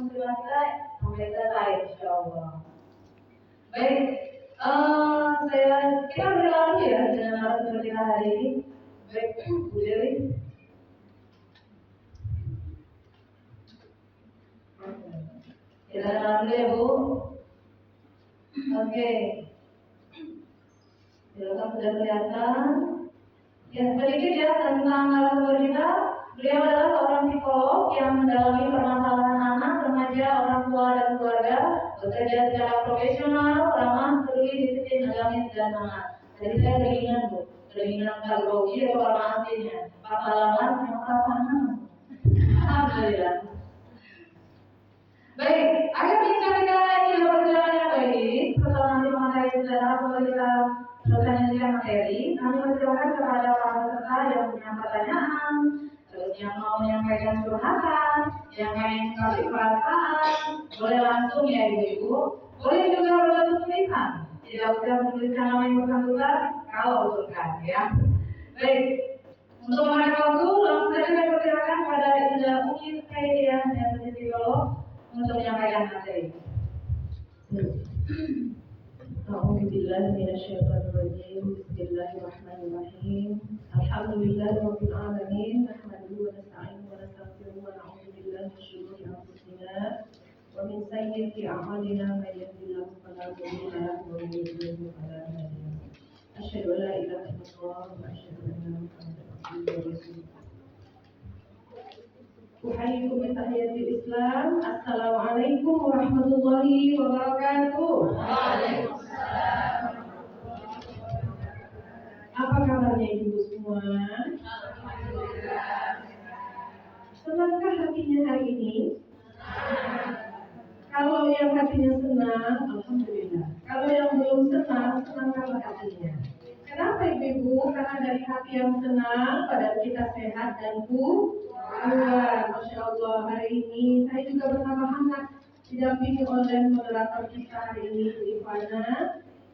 Alhamdulillah kita sampai selesai, insya Allah. Baik, kita berlalu ya dengan narasumber kita hari ini. Baik, Bu Dewi. Kita kenalan dulu ya Bu. Oke. Silakan sudah kelihatan. Ya sedikit ya tentang narasumber kita. Beliau adalah seorang psikolog yang mendalami permasalahan anak, remaja, orang tua dan keluarga, bekerja secara profesional, ramah, peduli, disiplin, agamis dan semangat. Jadi saya keinginan Bu, keinginan Pak Grogi atau orang aslinya, Pak Salaman yang pertama. Alhamdulillah. Baik, agar bincang kita ini berjalan yang baik, setelah nanti mengenai sejarah kita selesai materi, kami persilakan kepada para peserta yang punya pertanyaan, terus yang mau menyampaikan curhatan, yang ingin kasih perasaan, boleh langsung ya ibu-ibu, boleh juga berbentuk tulisan, tidak usah menuliskan nama yang bersangkutan kalau butuhkan ya. Baik, untuk mengenai waktu, langsung saja saya persilakan kepada Indah Umi Khairiah dan psikolog untuk menyampaikan materi. A'udzubillahi minasyaitonir rajim. Bismillahirrahmanirrahim. Alhamdulillahirabbil alamin. Nahmaduhu wa nasta'inuhu wa nastaghfiruhu wa na'udzu billahi min shururi anfusina wa min sayyiati a'malina. May yahdihillahu fala mudilla lahu wa may yudlil fala hadiya lahu. Asyhadu an la ilaha illallah wa asyhadu anna Muhammadan abduhu wa rasuluh. Uhayyikum bi tahiyatil Islam. Assalamualaikum warahmatullahi wabarakatuh. Waalaikumsalam. Apa kabarnya ibu semua? Senangkah hatinya hari ini? Kalau yang hatinya senang, alhamdulillah. Kalau yang belum senang, senangkanlah hatinya. Kenapa ibu-ibu? Karena dari hati yang senang, badan kita sehat dan kuat. Masya Allah, hari ini saya juga bersama hangat didampingi oleh moderator kita hari ini, Bu Ivana,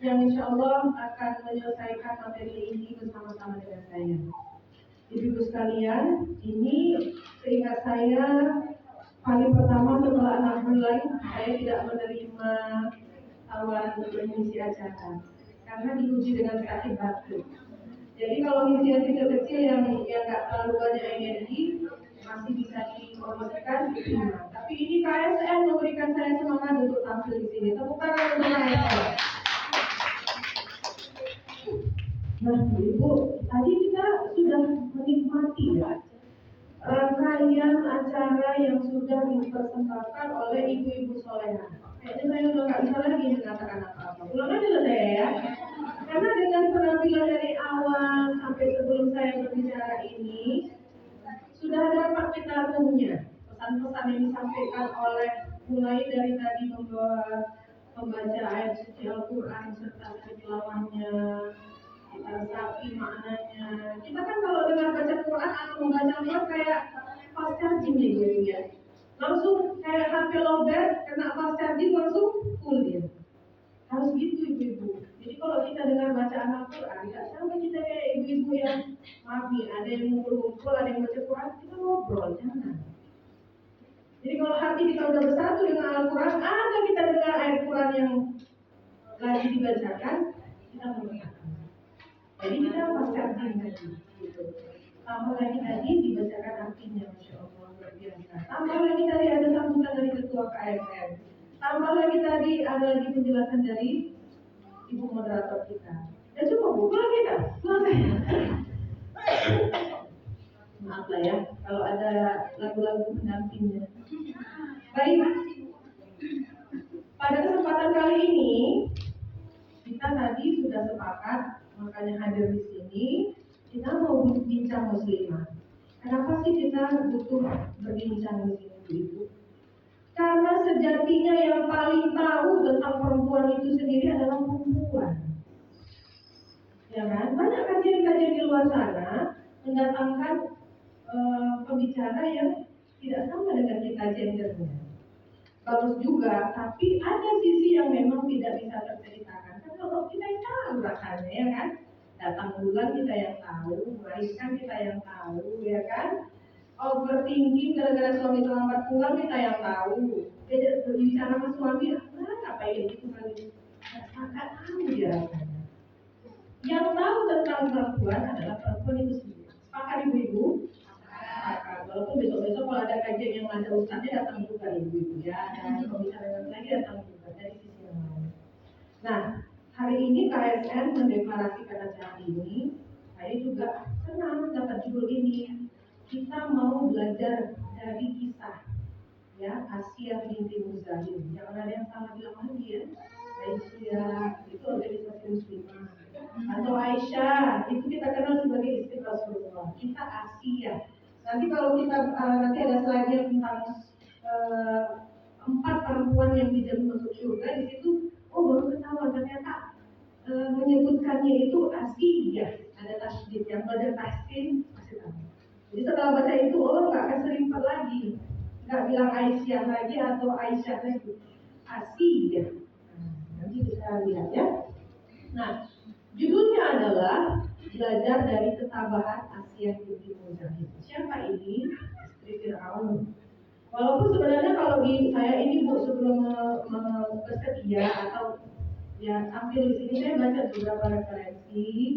yang insya Allah akan menyelesaikan materi ini bersama-sama dengan saya. Ibu-ibu sekalian, ini seingat saya kali pertama setelah 6 bulan saya tidak menerima tawaran untuk mengisi acara karena diuji dengan sakit batuk. Jadi kalau misi yang kecil-kecil yang nggak terlalu banyak energi masih bisa dipromosikan diterima. Tapi ini KSN memberikan saya semangat untuk tampil di sini. Tepuk tangan untuk KSN. Nah, Ibu, tadi kita sudah menikmati ya rangkaian acara yang sudah dipersembahkan oleh ibu-ibu soleha. Kayaknya saya udah nggak bisa lagi mengatakan apa-apa. Ulang aja lah saya ya. Karena dengan penampilan dari awal sampai sebelum saya berbicara ini sudah dapat kita umumnya pesan-pesan yang disampaikan oleh mulai dari tadi membaca ayat suci Al-Quran serta tilawahnya, kita resapi maknanya. Kita kan kalau dengar baca Quran atau membaca Quran kayak fast charging gitu ya. Langsung kayak HP lowbat, kena fast charging langsung full dia. Harus gitu ibu-ibu. Jadi kalau kita dengar bacaan Al-Quran, tidak sampai kita kayak ibu-ibu yang maaf nih, ada yang ngumpul-ngumpul, ada yang baca Quran, kita ngobrol, jangan. Jadi kalau hati kita udah bersatu dengan Al-Quran, ada kita dengar ayat Quran yang lagi dibacakan, kita mengatakan. Jadi kita pas charging tadi, gitu. Tambah lagi tadi dibacakan artinya, Masya Allah, luar biasa. Tambah lagi tadi ada sambutan dari Ketua KSN. Tambah lagi tadi ada lagi penjelasan dari Ibu moderator kita. Ya cukup Bu, pulang kita. Maaf lah ya, kalau ada lagu-lagu pendampingnya. Baik, pada kesempatan kali ini kita tadi sudah sepakat, makanya hadir di sini. Kita mau bincang muslimah. Kenapa sih kita butuh berbincang di sini, Ibu? Karena sejatinya yang paling tahu tentang perempuan itu sendiri adalah perempuan. Ya kan? Banyak kajian-kajian di luar sana mendatangkan pembicara yang tidak sama dengan kita gendernya. Bagus juga, tapi ada sisi yang memang tidak bisa terceritakan. Karena kalau kita yang tahu rasanya, ya kan? Datang bulan kita yang tahu, melahirkan kita yang tahu, ya kan? Overthinking gara-gara suami terlambat pulang kita yang tahu. sama suami, ngapain gitu kan? Nggak tahu dia rasanya. Yang tahu tentang perempuan adalah perempuan itu sendiri. Sepakat ibu-ibu? Sepakat. Walaupun besok-besok kalau ada kajian yang ada ustaznya datang juga ibu-ibu ya. Dan kalau misalnya lagi datang juga dari sisi yang lain. Nah, hari ini KSN mendeklarasikan acara ini. Saya juga senang dapat judul ini. Kita mau belajar dari kisah ya Asia binti Muzahim. Jangan ada yang salah bilang lagi ya. Aisyah itu organisasi muslimah. Atau Aisyah itu kita kenal sebagai istri Rasulullah. Kita Asia. Nanti kalau kita nanti ada slide tentang 4 perempuan yang dijamin masuk surga, di situ baru ketahuan ternyata menyebutkannya itu Asia. Ada tasdid yang belajar tasdid masih tahu. Jadi setelah baca itu nggak akan selimpet lagi, nggak bilang Aisyah lagi atau Aisyah lagi, Asia. Nanti kita lihat ya. Nah, judulnya adalah belajar dari ketabahan Asia binti Muzahim. Siapa ini? Istri Fir'aun. Walaupun sebenarnya kalau di saya ini Bu sebelum bersedia atau ya tampil di sini saya baca beberapa referensi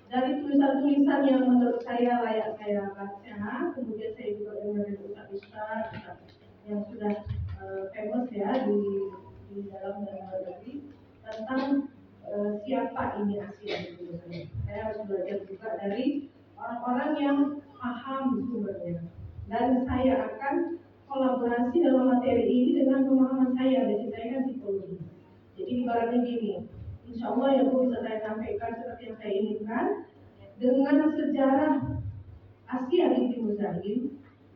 dari tulisan-tulisan yang menurut saya layak saya baca. Kemudian saya juga dengar dari Ustaz yang sudah famous ya di dalam dan luar negeri tentang siapa ini Asia gitu. Saya harus belajar juga dari orang-orang yang paham sumbernya. Dan saya akan kolaborasi dalam materi ini dengan pemahaman saya, basic saya kan psikologi. Jadi ibaratnya gini, insya Allah ya Bu bisa saya sampaikan seperti yang saya inginkan dengan sejarah Asia binti Muzahim.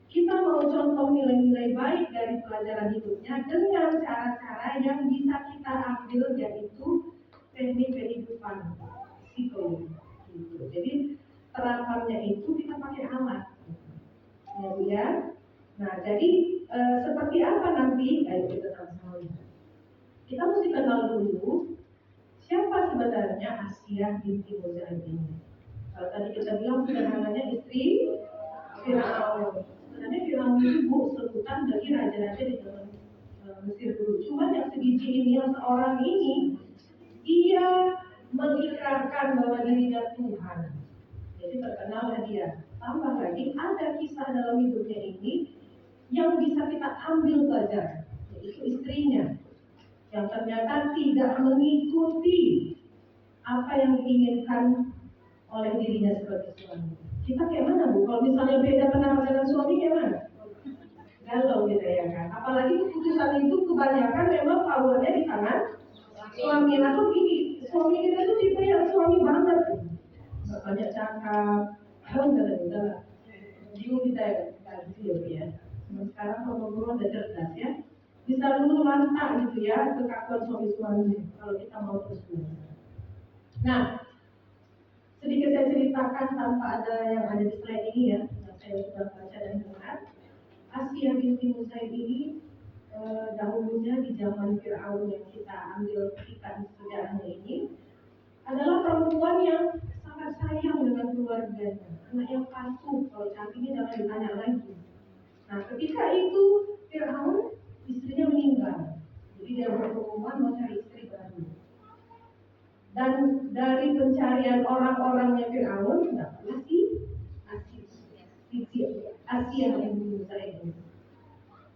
Kita mau contoh nilai-nilai baik dari pelajaran hidupnya dengan cara-cara yang bisa kita ambil, yaitu teknik kehidupan psikologi. Gitu. Jadi terapannya itu kita pakai alat, ya. Nah, jadi seperti apa nanti? Ayo kita sama-sama lihat. Kita mesti kenal dulu siapa sebenarnya Asia binti Muzahim ini. Kalau tadi kita bilang sederhananya istri Firaun. Sebenarnya Firaun itu sebutan dari raja-raja di zaman Mesir dulu. Cuma yang sebiji ini, yang seorang ini, dia mengikrarkan bahwa dirinya Tuhan. Jadi terkenallah dia. Tambah lagi ada kisah dalam hidupnya ini yang bisa kita ambil pelajaran, yaitu istrinya yang ternyata tidak mengikuti apa yang diinginkan oleh dirinya sebagai suami. Kita kayak mana Bu? Kalau misalnya beda pendapat dengan suami kayak mana? Galau gitu ya kan. Apalagi keputusan itu kebanyakan memang powernya di tangan suami. Atau gini, suami kita itu tipe yang suami banget, nggak banyak cakap, udah bingung kita ya. Sekarang kalau udah cerdas ya, bisa dulu mantap gitu ya kekakuan suami-suami kalau kita mau terus belajar. Nah, sedikit saya ceritakan tanpa ada yang ada di slide ini ya, yang saya sudah baca dan dengar. Asia binti Muzahim ini dahulunya di zaman Fir'aun yang kita ambil ikan sejarahnya ini adalah perempuan yang sangat sayang dengan keluarganya, anak yang patuh, kalau cantiknya jangan ditanya lagi. Nah, ketika itu Fir'aun istrinya meninggal, jadi dia berpengumuman mau cari istri baru. Dan dari pencarian orang-orangnya Fir'aun dapatlah Asia yang Muzahim.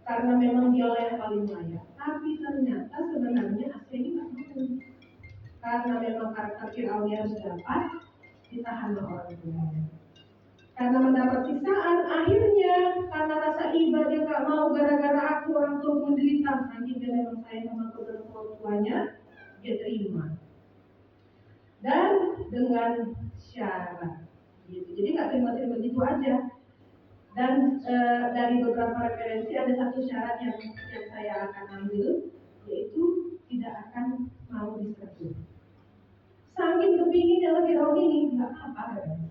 Karena memang dia yang paling layak. Tapi ternyata sebenarnya Asia ini nggak mau. Karena memang karakter Fir'aun harus dapat ditahan oleh orang tuanya. Karena mendapat siksaan, akhirnya karena rasa iba dia gak mau, gara-gara aku orang tua menderita, nanti dia memang sayang sama kedua orang tuanya, dia terima. Dan dengan syarat, gitu. Jadi gak terima-terima gitu aja. Dan dari beberapa referensi ada satu syarat yang saya akan ambil, yaitu tidak akan mau disentuh. Saking kepingin dalam Fir'aun ini, gak apa-apa ya.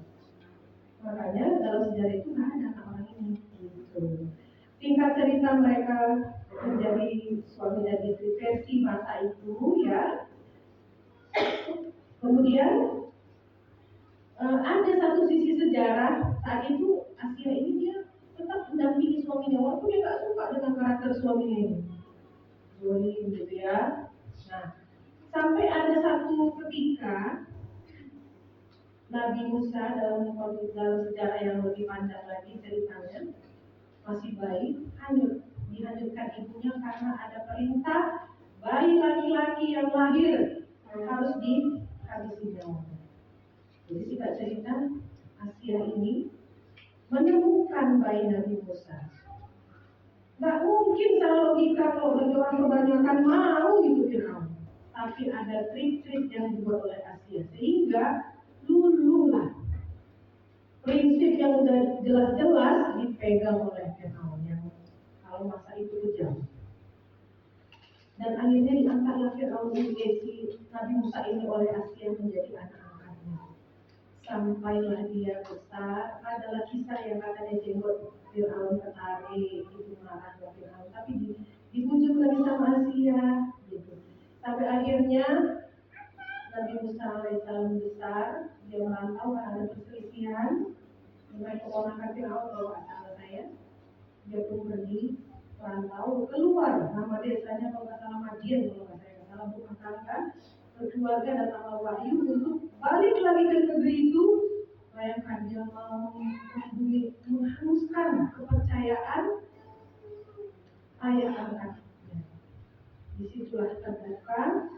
Makanya dalam sejarah itu nggak ada orang ini. Gitu. Singkat cerita mereka menjadi suami dan istri versi masa itu ya. Kemudian ada satu sisi sejarah saat itu Asia ini dia tetap mendampingi suaminya walaupun dia nggak suka dengan karakter suaminya ini. zolim gitu ya. Nah, sampai ada satu ketika Nabi Musa dalam sejarah yang lebih panjang lagi ceritanya, masih bayi, dihanyutkan ibunya karena ada perintah bayi laki-laki yang lahir harus dihabisi nyawanya. Jadi singkat cerita, Asia ini menemukan bayi Nabi Musa. Nggak mungkin secara logika kalau bagi orang kebanyakan mau itu Firaun. Tapi ada trik-trik yang dibuat oleh Asia sehingga lululah prinsip yang udah jelas-jelas dipegang oleh Firaun yang kalau masa itu kejam. Dan akhirnya diangkatlah Firaun si Nabi Musa ini oleh Asia menjadi anak angkatnya. Sampailah dia besar, adalah kisah yang katanya jenggot Firaun ketarik, itu marah ke Firaun, tapi dibujuk lagi sama Asia, gitu. Sampai akhirnya Nabi Musa alaihissalam besar, dia merantau karena ada perselisihan dengan keponakan Firaun kalau asal saya, dia pun pergi merantau keluar, nama desanya kalau nggak salah Madian, kalau nggak saya salah bukan kan, berkeluarga dan nama wahyu untuk balik lagi ke negeri itu. Bayangkan dia mau menghanguskan kepercayaan ayah angkatnya. Disitulah terbuka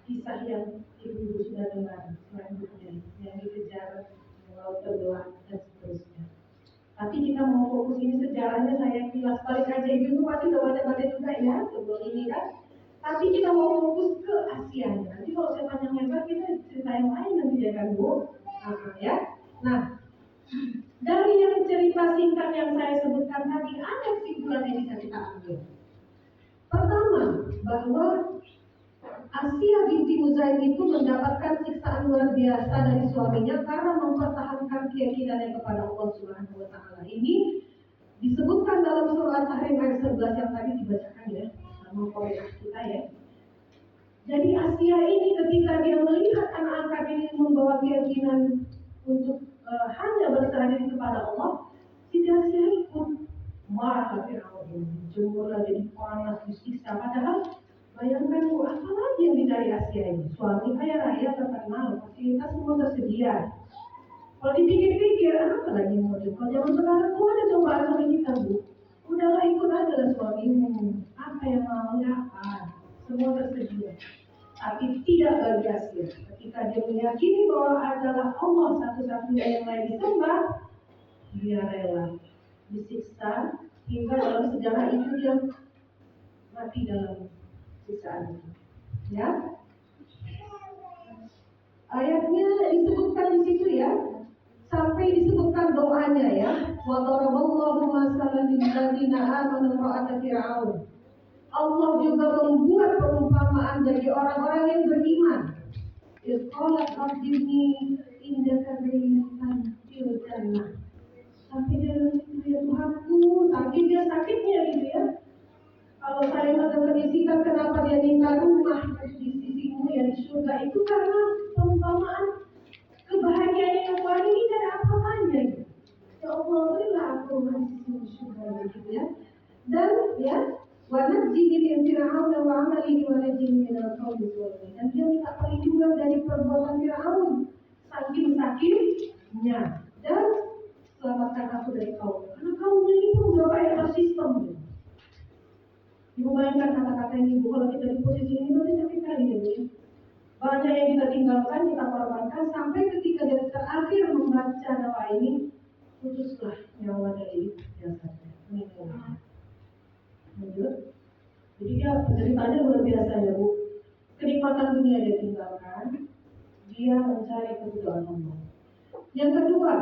kisah yang ibu-ibu sudah dengar selanjutnya, yang dikejar laut terbelah dan seterusnya. Tapi kita mau fokus ini sejarahnya, saya kilas balik aja, ibu pasti udah baca-baca juga ya sebelum ini kan. Tapi kita mau fokus ke Asianya. Nanti kalau saya panjang lebar kita cerita yang lain nanti ya kan Bu. Ya. Nah, dari yang cerita singkat yang saya sebutkan tadi, ada kesimpulan yang bisa kita ambil. Pertama, bahwa Asia binti Muzaim itu mendapatkan siksaan luar biasa dari suaminya karena mempertahankan keyakinannya kepada Allah Subhanahu wa taala. Ini disebutkan dalam surah Tahrim ayat 11 yang tadi dibacakan ya, sama Korea kita ya. Jadi Asia ini ketika dia melihat anak angkat ini membawa keyakinan untuk hanya berserah diri kepada Allah, si Asia ikut marah Firaun ini, jemurlah jadi panas, disiksa. Padahal bayangkan Bu, apa lagi yang dicari Asia ini? Suami kaya raya terkenal, fasilitas semua tersedia. Kalau dipikir-pikir, apa lagi mau di? Kalau zaman sekarang tuh ada cobaan sama kita Bu. Udahlah ikut aja lah suamimu. Apa yang maunya apa? Semua tersedia. Tapi tidak bagi Asia. Ketika dia meyakini bahwa adalah Allah satu-satunya yang lain disembah, dia rela disiksa hingga dalam sejarah itu dia mati dalam siksaan itu. Ya, ayatnya disebutkan di situ ya, sampai disebutkan doanya ya. Wa daraballahu masalan lil ladzina amanu ra'ata fir'aun. Allah juga membuat perumpamaan bagi orang-orang yang beriman. Iqalat rabbini indaka baitan fil jannah. Sampai dia ya Tuhanku, sakit dia sakitnya gitu ya. Kalau saya mendengar bisikan kenapa dia minta rumah di sisimu yang di surga itu karena perumpamaan kebahagiaan yang paling ini ada apa-apanya. Ya Allah berilah aku rumah di sisimu di surga gitu ya. Dan ya wanajini min Fir'aun wa amalihi wa najini min al-qawmi dzalimin. Dan dia minta perlindungan dari perbuatan Fir'aun saking sakitnya, dan selamatkan aku dari kaum. Karena kaumnya ini pun udah kayak sistem gitu. Ibu bayangkan kata-kata ini Bu, kalau kita di posisi ini berarti sakit kali ya Bu. Banyak yang kita tinggalkan, kita korbankan sampai ketika dia terakhir membaca doa ini, putuslah nyawa dari jasadnya, meninggal. Lanjut. Jadi dia ceritanya luar biasa ya Bu. Kenikmatan dunia dia tinggalkan, dia mencari keridhaan Allah. Yang kedua,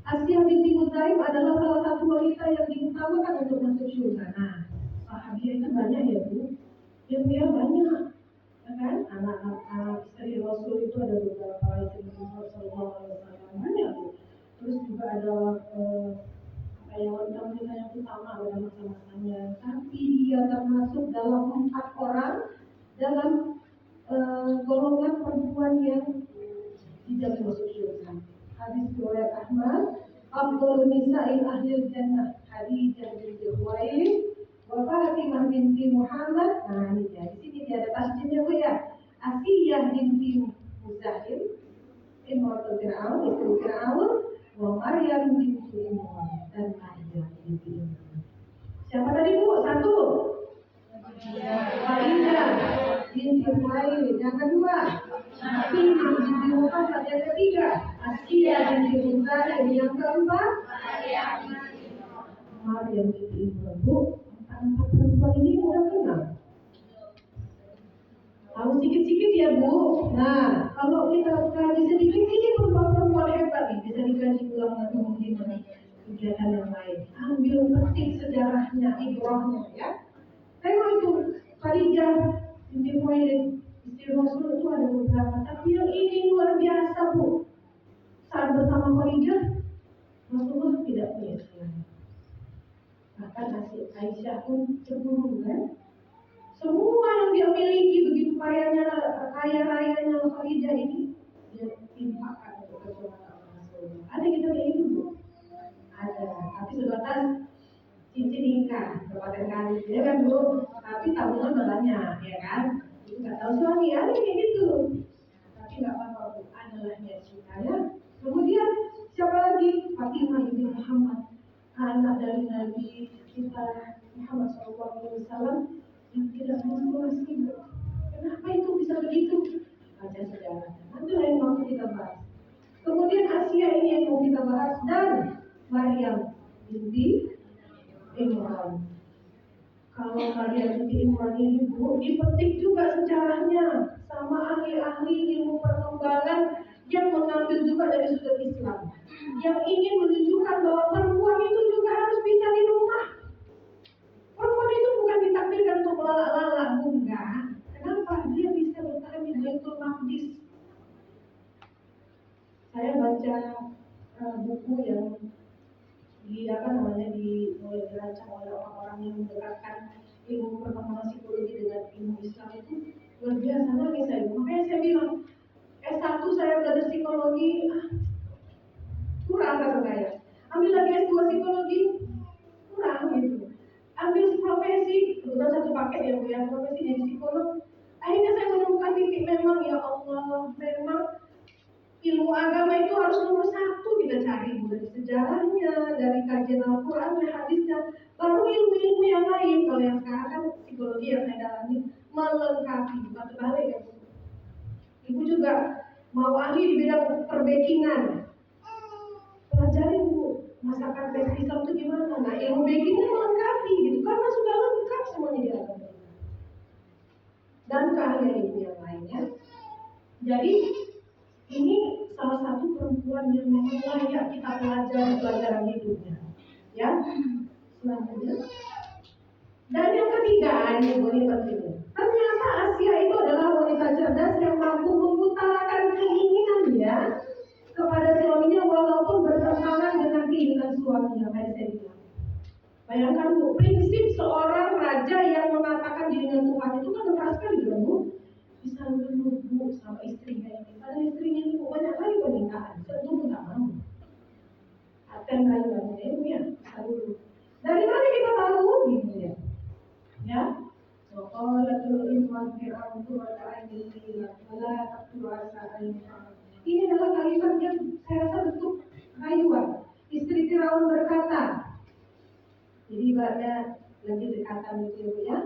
Asia binti Muzaim adalah salah satu wanita yang diutamakan untuk masuk surga. Nah, sahabiah itu banyak ya Bu. Dia punya banyak, ya kan? Anak-anak istri Rasul itu ada beberapa, istri Rasul Sallallahu Alaihi Wasallam banyak Bu. Terus juga ada yang wanita yang utama pada masa-masanya, tapi dia termasuk dalam 4 orang dalam golongan perempuan yang dijamin masuk surga. Hadis riwayat Ahmad, Abdul Nisa'il Ahlil Jannah, Khadijah binti Khuwailid, wa Fatimah binti Muhammad. Nah ini dia, di sini dia ada tasjidnya Bu ya. Asiyah binti Muzahim, Imratul Fir'aun, istri Fir'aun, wa Maryam binti Imran, dan Maryam binti Imran. Siapa tadi Bu? Satu. Khadijah binti Khuwailid. Yang kedua, Fatimah binti Muhammad. Yang ketiga, Asiyah binti Muzahim. Yang keempat, Maryam binti Imran. Bu, empat perempuan ini udah kenal. Tahu sedikit-sedikit ya Bu. Nah, kalau kita kaji sedikit, ini perempuan-perempuan hebat nih. Bisa dikaji ulang lagi mungkin dari kegiatan yang lain. Ambil petik sejarahnya, ibrahnya ya. Tengok itu, Khadijah binti Khuwailid, istri Rasul itu ada beberapa. Tapi yang ini luar biasa Bu. Saat bersama Khadijah, Rasulullah tidak punya istri. Bahkan Aisyah pun cemburu kan. Semua yang dia miliki begitu kaya rayanya Khadijah ini dia timpakan untuk keselamatan Rasulullah. Ada kita kayak itu Bu? Ada, tapi sebatas cincin nikah berapa kali ya kan Bu? Tapi tabungan banyak ya kan? Itu nggak tahu suami ada kayak gitu. Tapi nggak apa-apa Bu, adalah niat kita ya. Kemudian siapa lagi? Fatimah binti Muhammad, anak dari Nabi kita Muhammad SAW yang tidak menstruasi. Kenapa itu bisa begitu? Baca sejarah. Nanti lain waktu kita bahas. Kemudian Asia ini yang mau kita bahas, dan Maryam binti Imran. Kalau Maryam binti Imran ini Bu, dipetik juga sejarahnya sama ahli-ahli ilmu perkembangan yang mengambil juga dari sudut Islam, yang ingin menunjukkan bahwa perempuan itu juga harus bisa di rumah. Perempuan itu bukan ditakdirkan untuk melalak-lalak, enggak. Kenapa? Dia bisa bertahan di Baitul Maqdis. Saya baca buku yang mulai dirancang oleh orang-orang yang mendekatkan ilmu perkembangan psikologi dengan ilmu Islam itu luar biasa nangis saya. Makanya saya bilang S1 saya belajar psikologi kurang kata saya. Ambil lagi S2 psikologi kurang gitu. Ambil profesi, kebetulan satu paket ya Bu, yang profesi jadi psikolog. Akhirnya saya menemukan titik memang ya Allah, memang ilmu agama itu harus nomor satu kita cari Bu, dari sejarahnya, dari kajian Al-Quran, hadisnya, baru ilmu-ilmu yang lain. Kalau yang sekarang kan psikologi yang saya dalami melengkapi, bukan terbalik ya Bu. Ibu juga mau ahli di bidang perbakingan, pelajarin Bu, masakan basic Islam itu gimana. Nah ilmu bakingnya melengkapi gitu, karena sudah lengkap semuanya di agama. Dan keahlian ibu yang lainnya. Jadi ini salah satu perempuan yang memang layak kita pelajari pelajaran hidupnya. Ya, selanjutnya. Dan yang ketiga, ini penting. Ternyata Asia itu adalah wanita cerdas yang mampu mengutarakan keinginannya kepada suaminya walaupun bertentangan dengan keinginan suaminya. Kayak saya bilang. Bayangkan Bu, prinsip seorang raja yang mengatakan diri dengan Tuhan itu kan keras sekali kan Bu. Bisa lembut Bu sama istrinya ini. Padahal istrinya ini banyak kali permintaan, tentu tidak mau. Aten kali bangunnya Ibu ya, dulu. Dari mana kita tahu gitu ya? Ya, Waqalatul imam fir'aun tura'aini wala taqtulu asa'aini. Ini adalah kalimat yang saya rasa bentuk rayuan. Istri Firaun berkata, jadi ibaratnya lagi dekatan gitu ya.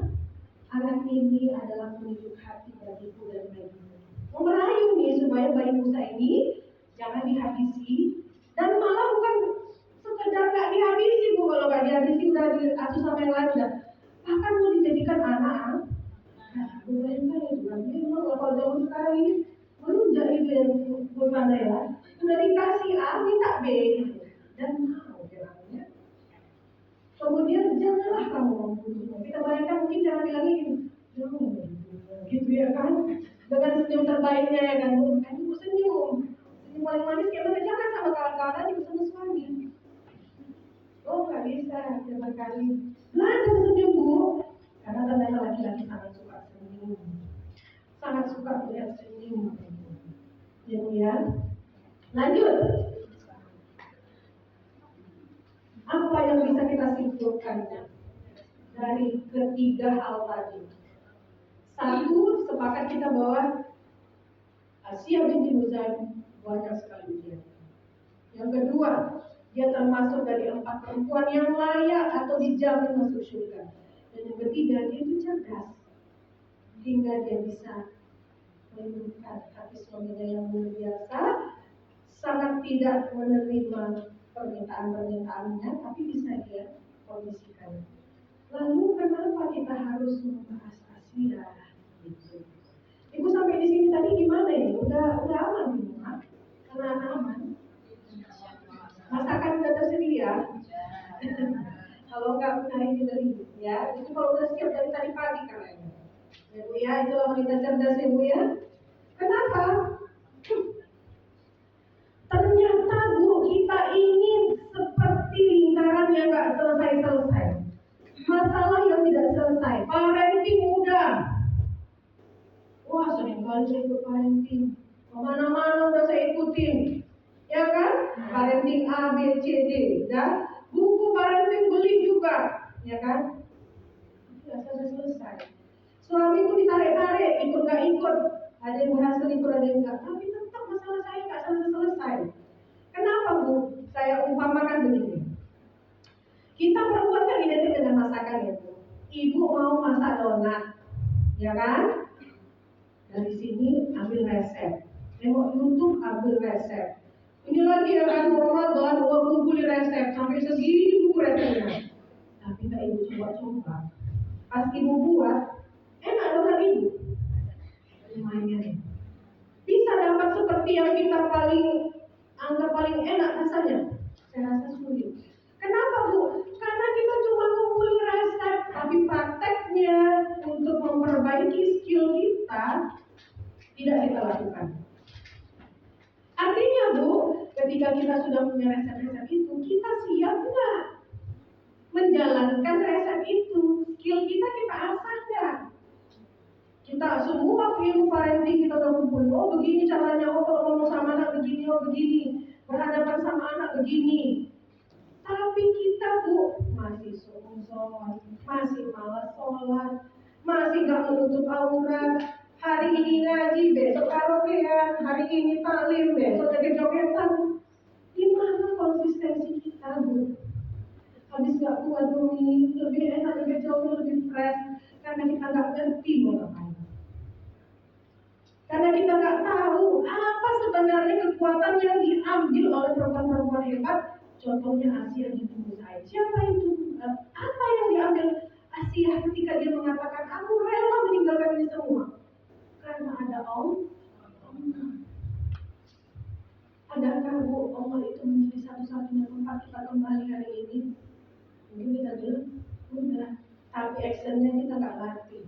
Anak ini adalah penunjuk hati bagiku dan bagimu. Merayu nih supaya bayi Musa ini jangan dihabisi, dan malah bukan sekedar gak dihabisi Bu, kalau gak dihabisi udah diasuh sama yang lain udah. Bahkan mau dijadikan anak. Nah, bayangkan itu kan. Memang kalau zaman sekarang ini melunjak itu yang berbeda ya. Udah dikasih A, minta B gitu. Dan mau bilangnya. Kemudian janganlah kamu membunuh. Kita bayangkan mungkin cara bilangnya jangan gitu ya kan. Dengan senyum terbaiknya ya kan. Ibu senyum. Senyum paling manis kayak mana? Jangan sama kawan-kawan aja sama suami. Oh nggak bisa, tiap kali belajar senyum Bu. Karena ternyata laki-laki sangat suka senyum. Sangat suka melihat senyum. Kemudian lanjut. Apa yang bisa kita simpulkan dari ketiga hal tadi. Satu, sepakat kita bahwa Asia binti Muzan banyak sekali ujian. Yang kedua, dia termasuk dari 4 perempuan yang layak atau dijamin masuk surga. Dan yang ketiga, dia itu cerdas hingga dia bisa meluluhkan hati suaminya yang luar biasa, sangat tidak menerima permintaan-permintaannya, tapi bisa dia kondisikan. Lalu kenapa kita harus membahas Asia? Gitu. Ibu sampai di sini tadi gimana ini? Udah aman di rumah? Karena aman. Masakan udah tersedia? Kalau enggak udah ini dari ya. Itu kalau udah siap dari tadi pagi kalian. Ya Bu ya, itulah wanita cerdas ya Bu ya. Kenapa? Ternyata Bu, kita ini seperti lingkaran yang gak selesai-selesai. Masalah yang tidak selesai. Parenting mudah. Wah, sering kali saya ikut parenting. Kemana-mana udah saya ikutin. Ya kan? Parenting A, B, C, D. Dan buku parenting beli juga. Ya kan? Tidak selesai-selesai. Suamiku ditarik-tarik, ikut gak ikut. Ada yang berhasil ikut, ada yang enggak. Tapi tetap masalah saya gak selesai-selesai. Kenapa Bu? Saya umpamakan begini. Kita perempuan kan identik dengan masakan ya Bu. Ibu mau masak donat. Ya kan? Dari sini ambil resep. Tengok YouTube ambil resep. Ini lagi yang kan Ramadan, kumpulin resep sampai segini buku resepnya. Tapi tak ibu coba-coba. Pas ibu buat, enak donat ibu. Lumayan. Bisa dapat seperti yang kita anggap paling enak rasanya. Saya rasa sulit. Kenapa Bu? Karena kita cuma ngumpulin resep, tapi prakteknya untuk memperbaiki skill kita tidak kita lakukan. Artinya Bu, ketika kita sudah punya resep-resep itu, kita siap nggak menjalankan resep itu? Skill kita asah nggak? Kita semua ilmu parenting kita udah kumpulin. Oh begini caranya, oh kalau ngomong sama anak begini, oh begini, berhadapan sama anak begini. Tapi kita Bu masih songong, masih malas sholat, masih gak menutup aurat. Hari ini ngaji, besok karaokean, hari ini taklim, besok joget-jogetan. Di mana konsistensi kita Bu? Habis gak kuat bumi, lebih enak, lebih jauh, lebih fresh, karena kita gak ngerti mau ngapain. Karena kita nggak tahu apa sebenarnya kekuatan yang diambil oleh perempuan-perempuan hebat. Contohnya Asia binti Muzan. Siapa itu? Apa yang diambil Asia ketika dia mengatakan aku rela meninggalkan ini semua? Karena ada Allah. Adakah Bu Allah itu menjadi satu-satunya tempat kita kembali hari ini? Mungkin kita bilang udah, tapi actionnya kita nggak ngerti.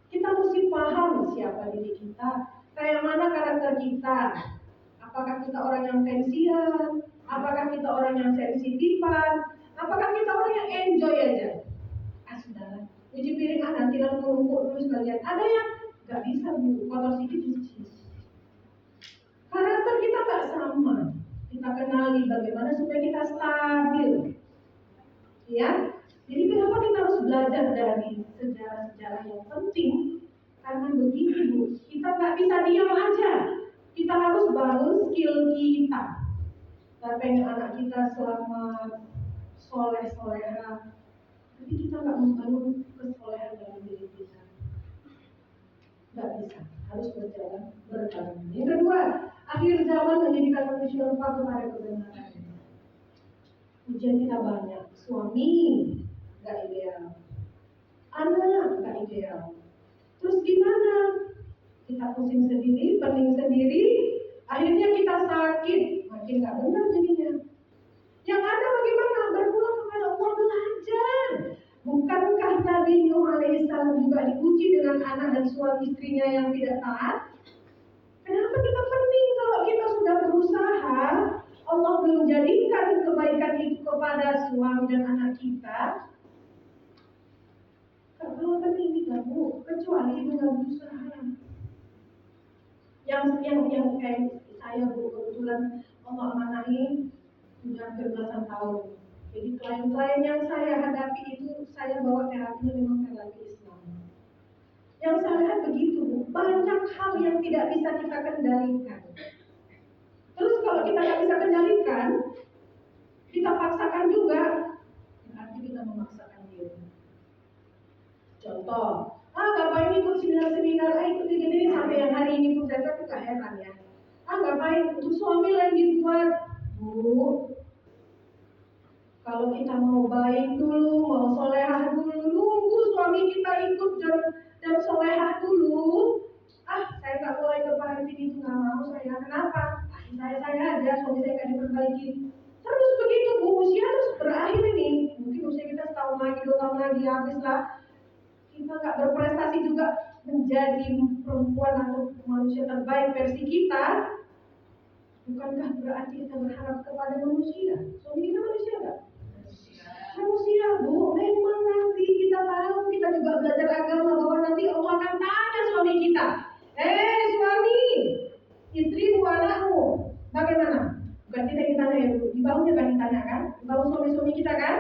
Kita mesti paham siapa diri kita, kayak mana karakter kita. Apakah kita orang yang tensian? Apakah kita orang yang sensitifan? Apakah kita orang yang enjoy aja? Sudahlah, cuci piring nanti lalu numpuk terus kalian. Ada yang nggak bisa Bu, kotor sedikit cuci. Karakter kita nggak sama. Kita kenali bagaimana supaya kita stabil. Ya, jadi kenapa kita harus belajar dari sejarah-sejarah yang penting? Karena begini Bu, kita nggak bisa diam aja. Kita harus bangun skill kita. Kita pengen anak kita selamat, soleh-soleha, tapi kita nggak membangun kesolehan dalam diri kita. Nggak bisa, harus berjalan berbarengan. Yang kedua, akhir zaman menjadikan manusia lupa kepada kebenaran. Ujian kita banyak, suami nggak ideal, anak nggak ideal. Terus gimana? Kita pusing sendiri, pening sendiri, akhirnya kita sakit, makin nggak benar jadinya. Yang ada bagaimana? Berpulang kepada Allah, belajar. Bukankah Nabi Nuh alaihissalam juga diuji dengan anak dan suami istrinya yang tidak taat? Kenapa kita pening kalau kita sudah berusaha? Allah belum jadikan kebaikan itu kepada suami dan anak kita. Kalau pening kita Bu, kecuali dengan berusaha. Yang kayak saya Bu, kebetulan Allah amanahi sudah belasan tahun Jadi klien-klien yang saya hadapi itu saya bawa terapinya memang terapi Islam. Yang saya lihat begitu, Bu, banyak hal yang tidak bisa kita kendalikan. Terus kalau kita nggak bisa kendalikan, kita paksakan juga, berarti kita memaksakan diri. Contoh, ngapain ikut seminar-seminar, ikut gini sampai yang hari ini pun saya juga heran ya. Ngapain untuk suami lagi dibuat, Bu. Kalau kita mau baik dulu, mau solehah dulu, nunggu suami kita ikut dan solehah dulu. Saya nggak mulai ke parenti itu, nggak mau saya. Kenapa? Saya aja, suami saya nggak diperbaiki. Terus begitu, Bu, usia terus berakhir ini. Mungkin usia kita setahun lagi, 2 tahun lagi, habislah. Kita nggak berprestasi juga menjadi perempuan atau manusia terbaik versi kita. Bukankah berarti kita berharap kepada manusia? Suami kita manusia nggak? Manusia, Bu. Memang nanti kita tahu, kita juga belajar agama bahwa nanti Allah akan tanya suami kita. Suami, istrimu, anakmu, bagaimana? Bukan kita ditanya ya, Bu. Di bawahnya kan ditanya kan? Di bawah suami-suami kita kan?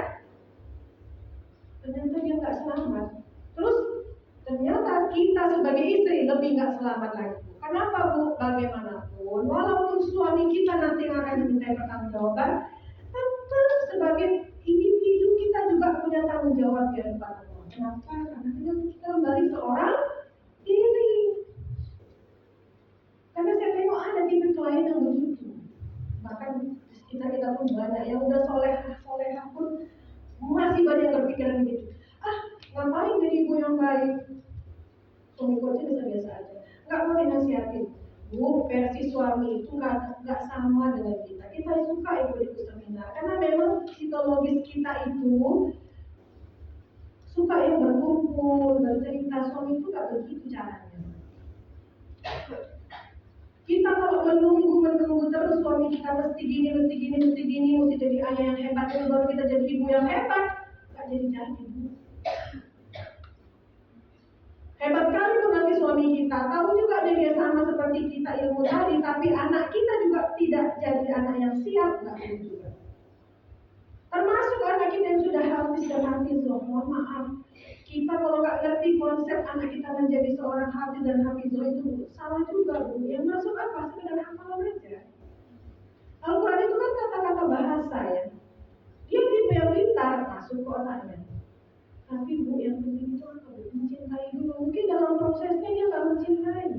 Ternyata dia nggak selamat. Terus ternyata kita sebagai istri lebih nggak selamat lagi. Kenapa, Bu? Bagaimanapun, walaupun suami kita nanti akan diminta pertanggungjawaban, tetap sebagai individu kita juga punya tanggung jawab di hadapan Allah. Kenapa? Karena kita kembali seorang diri. Karena saya tengok ada tipe klien yang begitu. Bahkan kita pun banyak yang udah solehah pun masih banyak yang berpikiran begitu. Ngapain jadi ibu yang baik? Suami aja biasa-biasa aja. Nggak mau dinasihatin. Bu, versi suami itu nggak sama dengan kita. Kita suka ikut seminar karena memang psikologis kita itu suka yang berkumpul, bercerita. Suami itu nggak begitu caranya. Kita kalau menunggu terus suami kita mesti gini, mesti jadi ayah yang hebat, baru kita jadi ibu yang hebat, nggak jadi ibu. Hebat kali tuh nanti suami kita, tahu juga dia sama seperti kita ilmu tadi, tapi anak kita juga tidak jadi anak yang siap, nggak boleh juga. Termasuk anak kita yang sudah hafiz dan hafizoh, mohon maaf, kita kalau nggak ngerti konsep anak kita menjadi seorang hafiz dan hafizoh itu salah juga, Bu. Yang masuk apa? Sekedar hafalan aja. Al-Quran itu kan kata-kata bahasa ya. Dia tipe yang pintar, masuk ke otaknya. Tapi Bu, yang penting itu apa? Mencintai dulu. Mungkin dalam prosesnya dia nggak mencintai.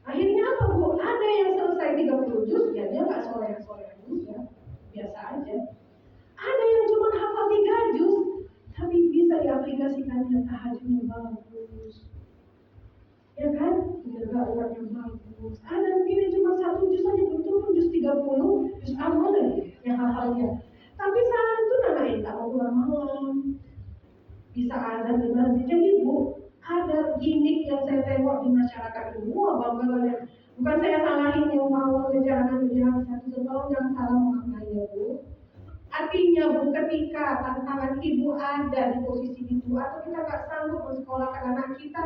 Akhirnya apa, Bu? Ada yang selesai 30 juz, ya dia nggak soleh-soleh juga, biasa aja. Ada yang cuma hafal 3 juz, tapi bisa diaplikasikannya tahajudnya bagus. Ya kan? Menjaga uratnya bagus. Ada mungkin yang cuma 1 juz saja, betul-betul juz 30, juz amal yang hafalnya. Tapi santun anak tak mau keluar malam, bisa azan di masjid. Jadi Bu, ada gimmick yang saya tengok di masyarakat ini. Wah, bangga. Bukan saya salahin yang mau ngejar anak menjadi hafiz, tolong jangan salah memaknainya, Bu. Artinya, Bu, ketika tantangan ibu ada di posisi itu, atau kita nggak sanggup mensekolahkan anak kita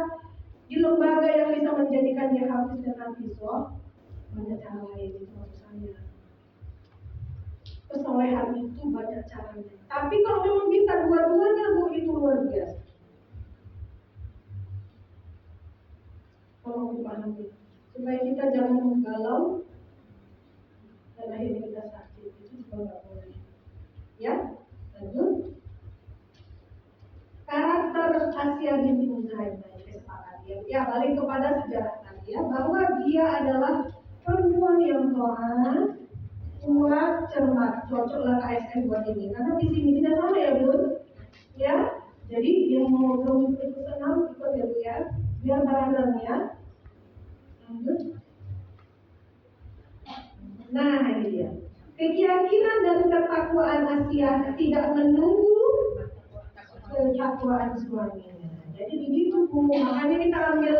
di lembaga yang bisa menjadikan dia hafiz dan hafizoh, banyak cara lain itu maksud saya. Kesolehan itu banyak caranya. Tapi kalau memang bisa dua-duanya, Bu, itu luar biasa. Tolong dipahami supaya kita jangan menggalau dan akhirnya kita sakit. Itu juga nggak boleh. Ya, lanjut. Karakter Asia binti Muzaim, kesepakatan ya balik kepada sejarah tadi ya, bahwa dia adalah perempuan yang taat, kuat, cermat. Cocoklah KSN buat ini karena visi misi tidak sama ya, Bu. Ya, jadi yang mau ikut senang ikut ya, Bu ya, biar bareng ya. Lanjut. Nah, ini dia. Keyakinan dan ketakwaan Asia tidak menunggu ketakwaan suaminya. Jadi begitu, Bu. Makanya kita ambil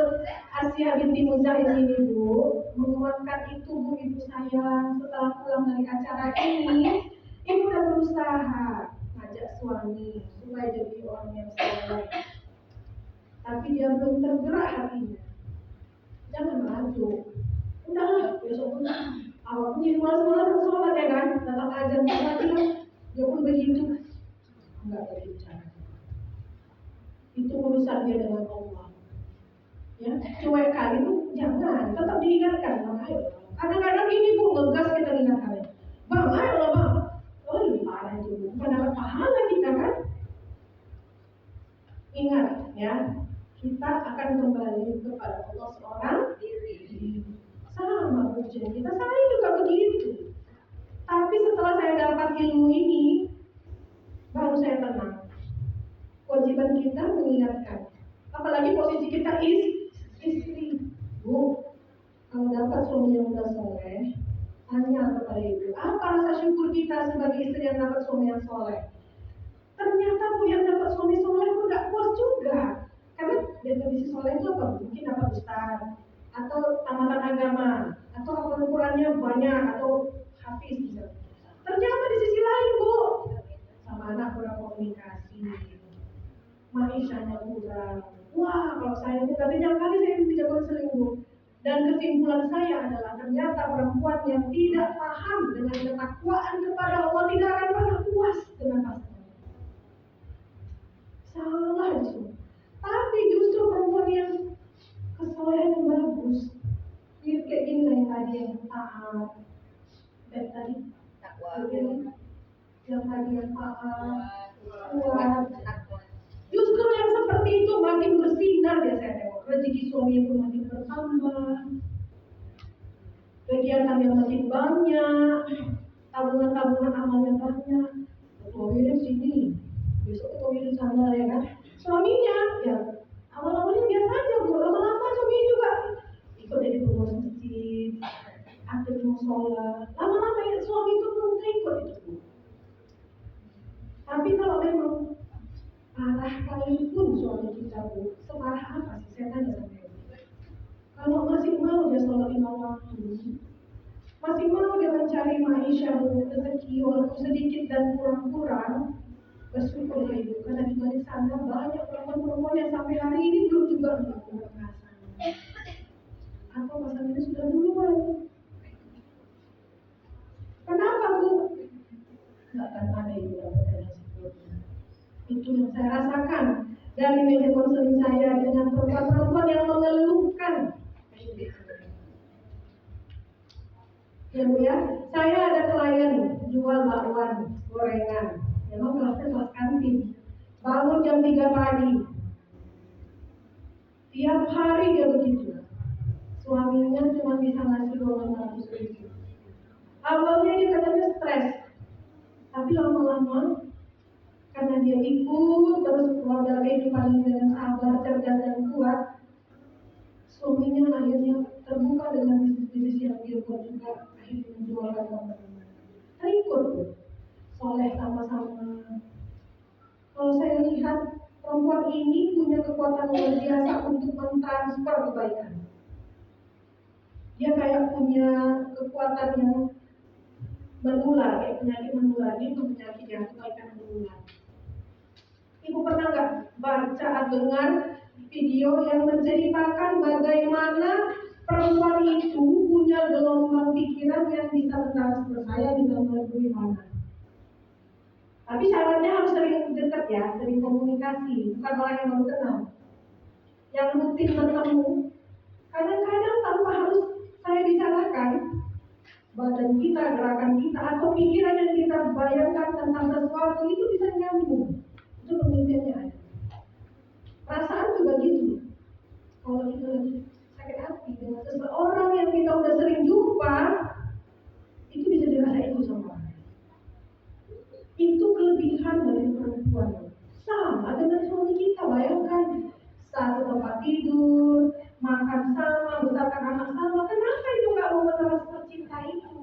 Asia binti Muzaim ini, Bu, menguatkan itu, Bu, ibu saya. Setelah pulang dari acara ini, ibu udah berusaha ngajak suami supaya jadi orang yang soleh. Tapi dia belum tergerak hatinya. Jangan maju. Udahlah, besok pun awak punya malas-malas sholat ya kan, datang ajan lagi. Dia pun begitu, enggak begitu caranya. Itu urusan dia dengan Allah. Ya, cuek kali itu jangan, tetap diingatkan. Makanya kadang-kadang ini Bu ngegas kita ingatkan. Bang, ayolah bang. Oh lebih parah itu Bu, bukan dapat pahala kita kan? Ingat ya, kita akan kembali kepada Allah seorang diri. Sama ujian kita, saya juga begitu. Tapi setelah saya dapat ilmu ini, baru saya tenang. Kewajiban kita mengingatkan. Apalagi posisi kita istri. Bu, kalau dapat suami yang udah soleh, tanya kepada ibu, apa rasa syukur kita sebagai istri yang dapat suami yang soleh? Ternyata Bu yang dapat suami soleh pun gak puas juga. Karena definisi soleh itu apa? Mungkin dapat ustaz, atau tamatan agama, atau ukurannya banyak, atau hafiz misalnya. Ternyata di sisi lain Bu, sama anak kurang komunikasi, maishanya kurang. Wah, kalau saya itu tapi jangan kali saya bisa berselingkuh. Dan kesimpulan saya adalah ternyata perempuan yang tidak paham dengan ketakwaan kepada Allah tidak akan pernah puas dengan pasangan. Salah itu. Tapi justru perempuan yang kesolehan yang bagus, mirip kayak gini lah yang tadi yang taat, dan tadi yang tadi yang taat, kuat. Justru yang seperti itu makin bersinar ya saya tengok. Rezeki suami pun makin bertambah, kegiatan yang makin banyak, tabungan amal yang banyak. Ketua wirid sini, besok ketua wirid sana ya kan. Suaminya ya awal-awalnya biasa aja Bu, lama-lama suaminya juga ikut jadi pengurus masjid, aktif di musola. Lama-lama ya suami itu pun ikut itu Bu. Tapi kalau memang parah kalipun suami kita Bu, separah apa sih saya tanya sama ibu. Kalau masih mau dia sholat 5 waktu, masih mau dia mencari maisha Bu, rezeki walaupun sedikit dan kurang-kurang, bersyukur ya Ibu, karena di balik sana banyak perempuan-perempuan yang sampai hari ini belum juga melakukan kekerasan. Atau pasangannya sudah duluan. Kenapa Bu? Nggak akan ada Ibu dapat sebelumnya. Itu yang saya rasakan dari meja konseling saya dengan perempuan-perempuan yang mengeluhkan. Ya Bu ya, saya ada klien jual bakwan, gorengan. Memang kelasnya kelas kantin. Bangun jam 3 pagi. Tiap hari dia begitu. Suaminya cuma bisa ngasih 200.000. Awalnya dia katanya stres. Tapi lama-lama karena dia ikut terus modal kehidupan dengan sabar, cerdas dan kuat, suaminya akhirnya terbuka dengan bisnis-bisnis yang dia buat juga, akhirnya menjualkan teman-teman. Terikut tuh, soleh sama-sama. Kalau saya lihat perempuan ini punya kekuatan luar biasa untuk mentransfer kebaikan. Dia kayak punya kekuatan yang menular, kayak penyakit menular. Ini tuh penyakit yang kebaikan menular. Ibu pernah nggak baca atau dengar video yang menceritakan bagaimana perempuan itu punya gelombang pikiran yang bisa mentransfer, saya bisa melalui mana? Tapi syaratnya harus sering dekat ya, sering komunikasi, bukan orang yang baru kenal. Yang rutin bertemu, kadang-kadang tanpa harus saya bicarakan, badan kita, gerakan kita, atau pikiran yang kita bayangkan tentang sesuatu itu bisa nyambung. Itu pemimpinnya ada. Perasaan juga gitu. Kalau kita lagi sakit hati dengan seseorang yang kita udah sering jumpa, itu bisa dirasain itu sama orang. Itu kelebihan dari perempuan. Sama dengan suami kita, bayangkan satu tempat tidur, makan sama, besarkan anak sama. Kenapa itu nggak mau meneruskan cinta itu?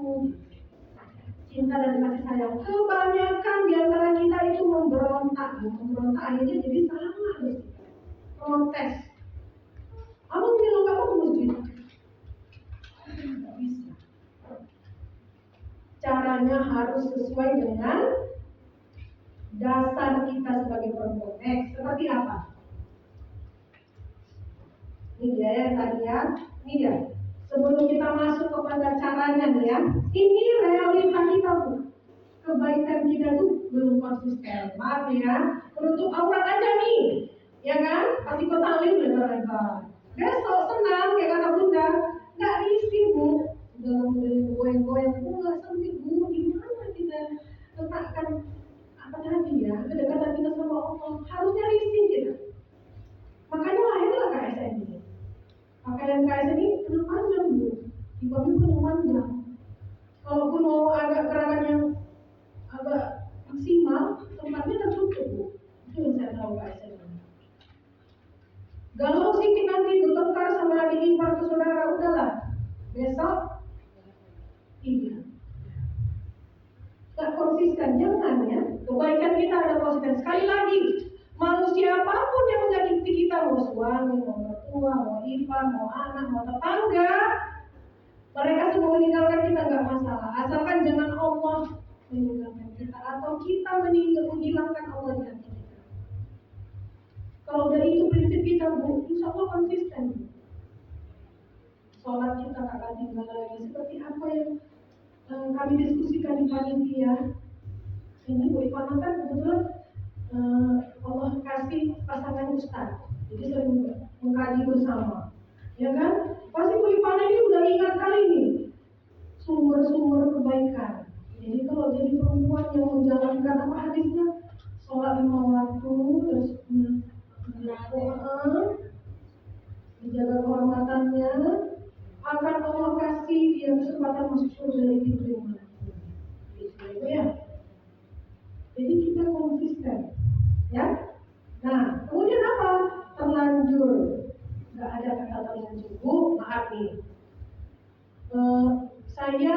Cinta dan kasih sayang. Kebanyakan di antara kita itu memberontak akhirnya jadi salah deh. Protes. Abang bilang kamu ke masjid. Nggak bisa. Caranya harus sesuai dengan dasar kita sebagai perempuan. Seperti apa? Ini dia ya tadi ya. Ini dia. Sebelum kita masuk kepada caranya nih ya, ini realita kita Bu. kebaikan kita tuh belum konsisten. Maaf ya, menutup aurat aja nih, ya kan? Pasti kota lebar-lebar. Besok senang, kayak kata Bunda, nggak risih bu. Udah goyang-goyang, nggak sempit bu. Gimana kita letakkan apa tadi ya, kedekatan kita sama Allah? Harusnya risih kita. Makanya lahirlah KSN ini. Pakaian KSN ini penuh panjang bu, di bawah penuh panjang. Kalaupun mau agak gerakan yang agak maksimal, tempatnya tertutup bu. Itu yang saya tahu KSN ini. Galau sedikit nanti bertengkar sama adik ipar ke saudara, udahlah. Besok iya. Gak konsisten, jangan ya. Kebaikan kita ada konsisten. Sekali lagi, manusia apapun yang menyakiti kita, mau suami, mau mertua, mau ipar, mau anak, mau tetangga, mereka semua meninggalkan kita nggak masalah. Asalkan jangan Allah meninggalkan kita atau kita menghilangkan Allah di hati kita. Kalau dari itu prinsip kita, bu, insya Allah konsisten. Sholat kita tak akan tinggal lagi. Seperti apa yang kami diskusikan di panitia. Ini Bu Ipana kan kebetulan Allah kasih pasangan ustaz. Jadi sering mengkaji bersama. Ya kan? Pasti Bu Ipana ini udah ingat kali ini sumber-sumber kebaikan. Jadi kalau jadi perempuan yang menjalankan apa hadisnya, sholat 5 waktu, terus menjaga kehormatannya, akan Allah kasih dia kesempatan masuk surga dari pintu yang mana. Gitu ya. Jadi kita konsisten, ya. Nah, kemudian apa? Terlanjur. Nggak ada kata terlanjur. Bu, maaf nih. Saya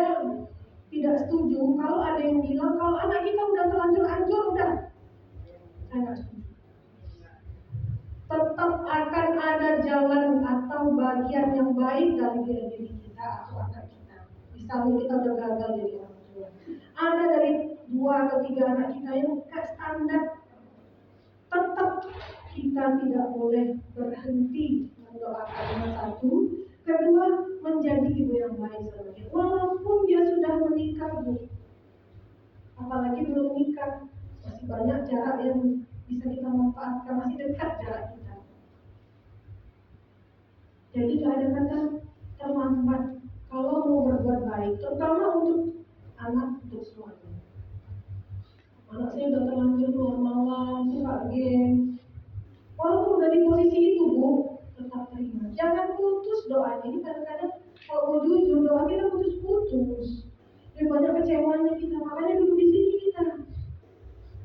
tidak setuju kalau ada yang bilang kalau anak kita udah terlanjur anjur, udah. Saya nggak setuju. Tetap akan ada jalan atau bagian yang baik dari diri kita atau anak kita. Misalnya kita udah gagal jadi orang tua. Ada dari 2 atau 3 anak kita yang gak standar. Tetap kita tidak boleh berhenti mendoakan yang satu. Kedua, menjadi ibu yang baik sama dia. Walaupun dia sudah menikah, bu. Apalagi belum nikah, masih banyak jarak yang bisa kita manfaatkan, masih dekat jarak kita. Jadi gak ada kata terlambat kalau mau berbuat baik, terutama untuk anak, untuk semuanya. Anak saya udah terlanjur keluar malam, suka game. Walaupun udah di posisi itu, bu, tetap terima. Jangan putus doanya. Ini kadang-kadang kalau mau jujur doa kita putus-putus. Lebih banyak kecewanya kita, makanya duduk di sini kita.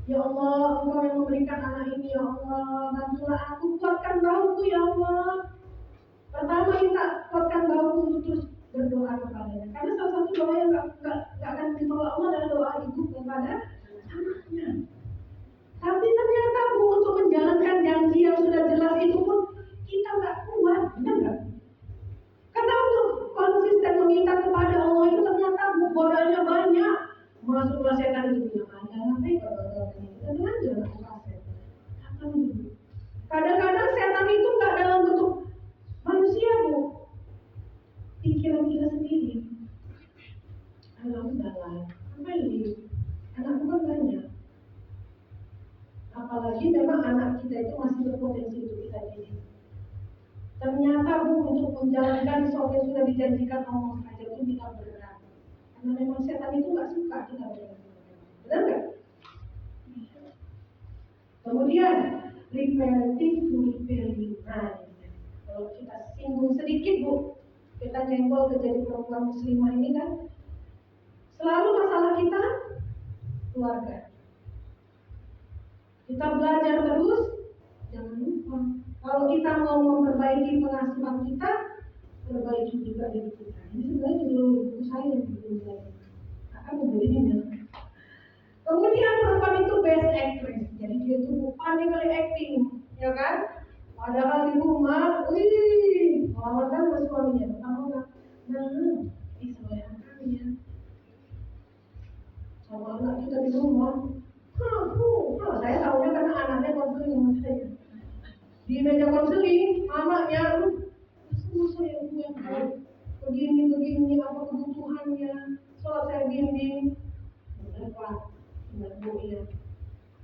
Ya Allah, Engkau yang memberikan anak ini, ya Allah, bantulah aku, kuatkan bauku, ya Allah. Pertama kita kuatkan bauku untuk terus berdoa kepadanya. Karena salah satu doa yang nggak akan ditolak Allah adalah doa ibu kepada anaknya. Tapi ternyata bu, untuk menjalankan janji yang sudah jelas itu pun kita nggak kuat, benar nggak? Karena untuk konsisten meminta kepada Allah itu ternyata godaannya banyak. Masuklah setan itu bilang, ngapain kalau ini? Tenang aja aku kasih. Kadang-kadang setan itu nggak dalam bentuk manusia, bu, pikiran kita sendiri. Alhamdulillah, apa ini? Anak bukan banyak. Apalagi memang anak kita itu masih berpotensi untuk kita didik. Ternyata bu, untuk menjalankan sesuatu yang sudah dijanjikan Allah saja pun kita berat. Karena memang setan itu nggak suka kita berjalan. Benar nggak? Kemudian reparative to repairing. Kalau kita singgung sedikit bu, kita nyenggol ke jadi perempuan muslimah ini kan, selalu masalah kita keluarga. Kita belajar terus, jangan lupa. Kalau kita mau memperbaiki pengasuhan kita, perbaiki juga diri kita. Ini sebenarnya judul buku saya yang belum saya akan membelinya. Kemudian perempuan itu best actress, jadi dia tuh pandai kali acting, ya kan? Padahal di rumah, melawan kan sama suaminya, kamu nggak, sesuai anaknya. Sama anak kita di rumah, saya tahunya karena anaknya konseling sama saya. Di meja konseling, anaknya, semua saya yang tahu, begini, apa kebutuhannya, sholat saya bimbing, berapa? dengan Bu ya.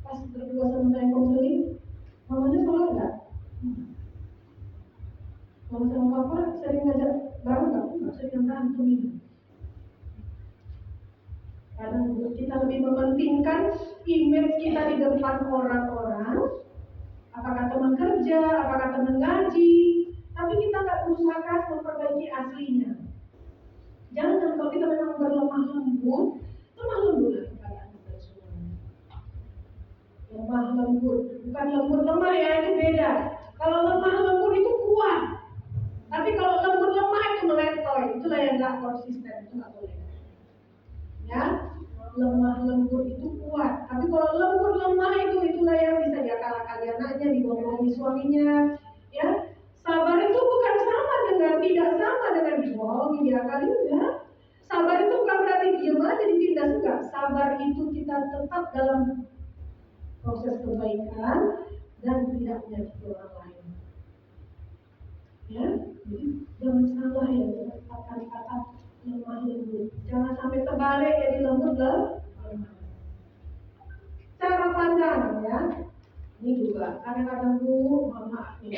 Pas berdua sama saya konseling, mamanya sholat nggak? Mama sama papa sering ngajak bareng nggak? Nggak sering berantem ini. Karena kita lebih mementingkan image kita di depan orang-orang, apakah teman kerja, apakah teman gaji, tapi kita nggak berusaha keras memperbaiki aslinya. Jangan, kalau kita memang berlemah lembut kepada kita semuanya. Lemah lembut, bukan lembut lemah ya, itu beda. Kalau lemah lembut itu kuat, tapi kalau lembut lemah itu meletoy, itulah yang nggak konsisten, itu nggak boleh. Ya, lemah lembut itu kuat, tapi kalau lembut lemah itulah yang bisa diakal-akali anaknya, dibohongi suaminya. Ya, sabar itu bukan sama dengan tidak sama dengan dibohongi, diakali enggak. Sabar itu bukan berarti diam aja ditindas, enggak. Sabar itu kita tetap dalam proses kebaikan dan tidak menyakiti orang lain. Ya, jadi jangan salah ya kata-kata lemah lembut. Jangan sampai terbalik jadi lembut lemah. Cara pandang ya. Ini juga kadang-kadang Bu, mohon maaf nih.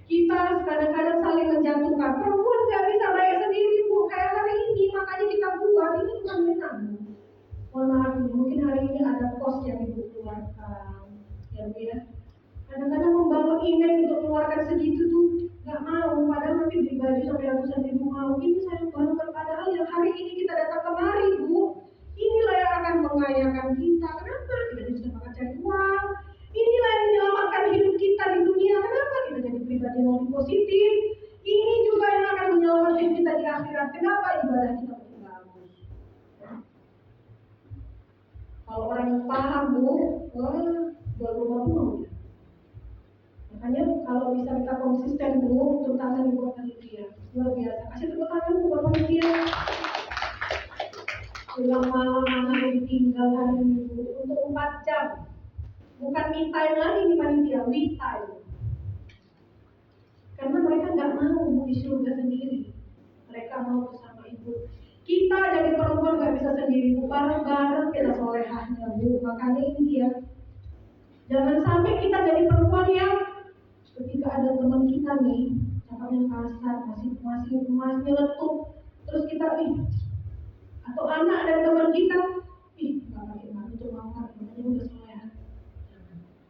Kita kadang-kadang saling menjatuhkan. Perempuan nggak bisa baik sendiri Bu. Kayak hari ini makanya kita buat ini bukan menang. Mohon maaf nih, mungkin hari ini ada kos yang Ibu keluarkan. Ya Bu ya. Kadang-kadang membangun image untuk mengeluarkan segitu tuh nggak mau, padahal nanti beli baju sampai ratusan ribu mau. Ini saya bangun, padahal yang hari ini kita datang kemari Bu, inilah yang akan mengayakan kita. Kenapa? Kita bisa makan cari uang. Inilah yang menyelamatkan hidup kita di dunia. Kenapa? Kita jadi pribadi yang lebih positif. Ini juga yang akan menyelamatkan kita di akhirat. Kenapa? Ibadah kita lebih bagus. Kalau orang yang paham Bu, wah, jual rumah mau ya. Makanya kalau bisa kita konsisten Bu, tepuk tangan buat panitia. Luar biasa. Kasih tepuk tangan buat panitia. Pulang malam anak yang ditinggal hari Minggu untuk 4 jam. Bukan me time lagi di panitia, we time. Karena mereka nggak mau Bu di surga sendiri. Mereka mau bersama Ibu. Kita jadi perempuan nggak bisa sendiri Bu, bareng-bareng kita solehahnya Bu. Makanya ini dia. Jangan sampai kita jadi perempuan yang ketika ada teman kita nih, cakapnya kasar, masih nyeletuk, terus kita atau anak dan teman kita, nggak pakai mati untuk makan, ini udah soleh.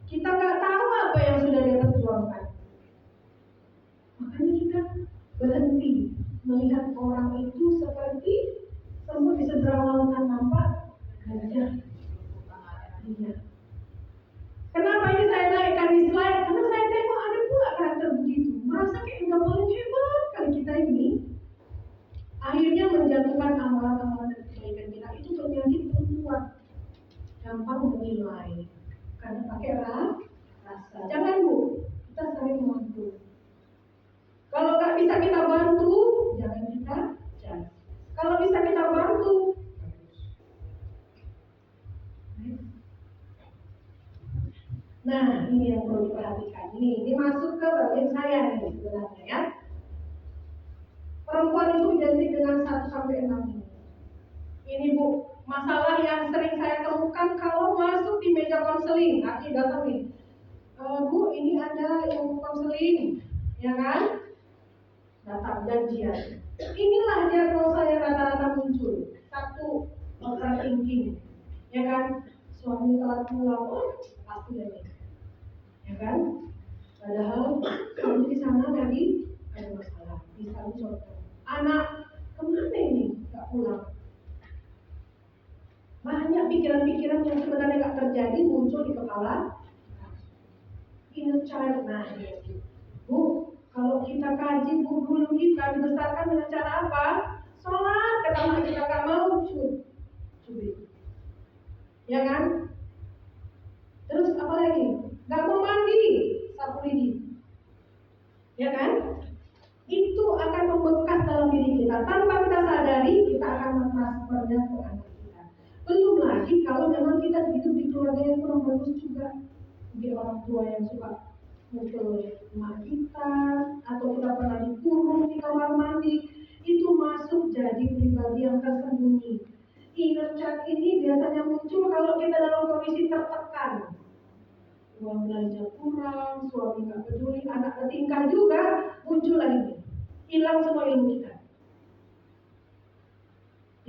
Kita nggak tahu apa yang sudah dia perjuangkan. Makanya kita berhenti melihat orang itu seperti semut di seberang lautan nampak gajah. Iya. Kenapa ini saya naikkan di slide? Karena saya tengok ada pula karakter begitu. Merasa kayak nggak boleh hebat kali kita ini. Akhirnya menjatuhkan amalan-amalan dan kebaikan kita. Itu penyakit perempuan. Gampang menilai. Karena pakai rasa. Jangan Bu, kita saling membantu. Kalau nggak bisa kita bantu, jangan kita judge. Kalau bisa kita bantu, nah, ini yang perlu diperhatikan. Ini masuk ke bagian saya nih sebenarnya ya. Perempuan itu identik dengan 1 sampai 6 ini. Ini Bu, masalah yang sering saya temukan kalau masuk di meja konseling. Nanti datang nih, Bu, ini ada yang konseling, ya kan? Datang janjian. Inilah diagnosa yang rata-rata muncul. 1, overthinking, ya kan? Suami telat pulang, pasti dari, ya kan? Padahal kamu di sana tadi ada masalah, bisa contoh. Anak kemana ini nggak pulang? Banyak pikiran-pikiran yang sebenarnya nggak terjadi muncul di kepala. Inner child, nah Bu, kalau kita kaji Bu, dulu kita dibesarkan dengan cara apa? Sholat, kata kita nggak mau, cubit. Ya kan? Terus apa lagi? Gak mau mandi, sapu lidi. Ya kan? Itu akan membekas dalam diri kita. Tanpa kita sadari, kita akan mentransfernya ke anak kita. Belum lagi kalau memang kita hidup di keluarga yang kurang bagus juga. Mungkin orang tua yang suka mukul emak kita, atau kita pernah dikurung di kamar mandi. Itu masuk jadi pribadi yang tersembunyi. Inner child sifat ini biasanya muncul kalau kita dalam kondisi tertekan. Uang belanja kurang, suami nggak peduli, anak tertinggal juga, muncul lagi. Hilang semua ilmu kita.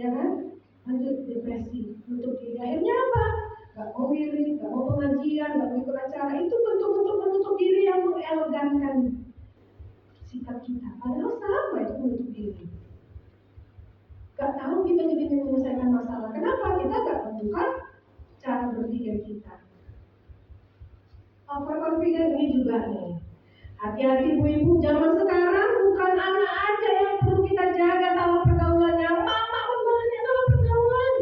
Ya kan? Lanjut depresi, nutup diri. Akhirnya apa? Gak mau wirid, gak mau pengajian, gak mau ikut acara. Itu bentuk-bentuk menutup diri yang mengelegankan sikap kita. Padahal sama itu menutup diri. Gak tahu kita jadi menyelesaikan masalah. Kenapa? Kita gak menemukan cara berpikir kita. Overconfident ini juga nih. Hati-hati ibu-ibu, zaman sekarang bukan anak aja yang perlu kita jaga sama pergaulannya. Mama pun banyak sama pergaulan.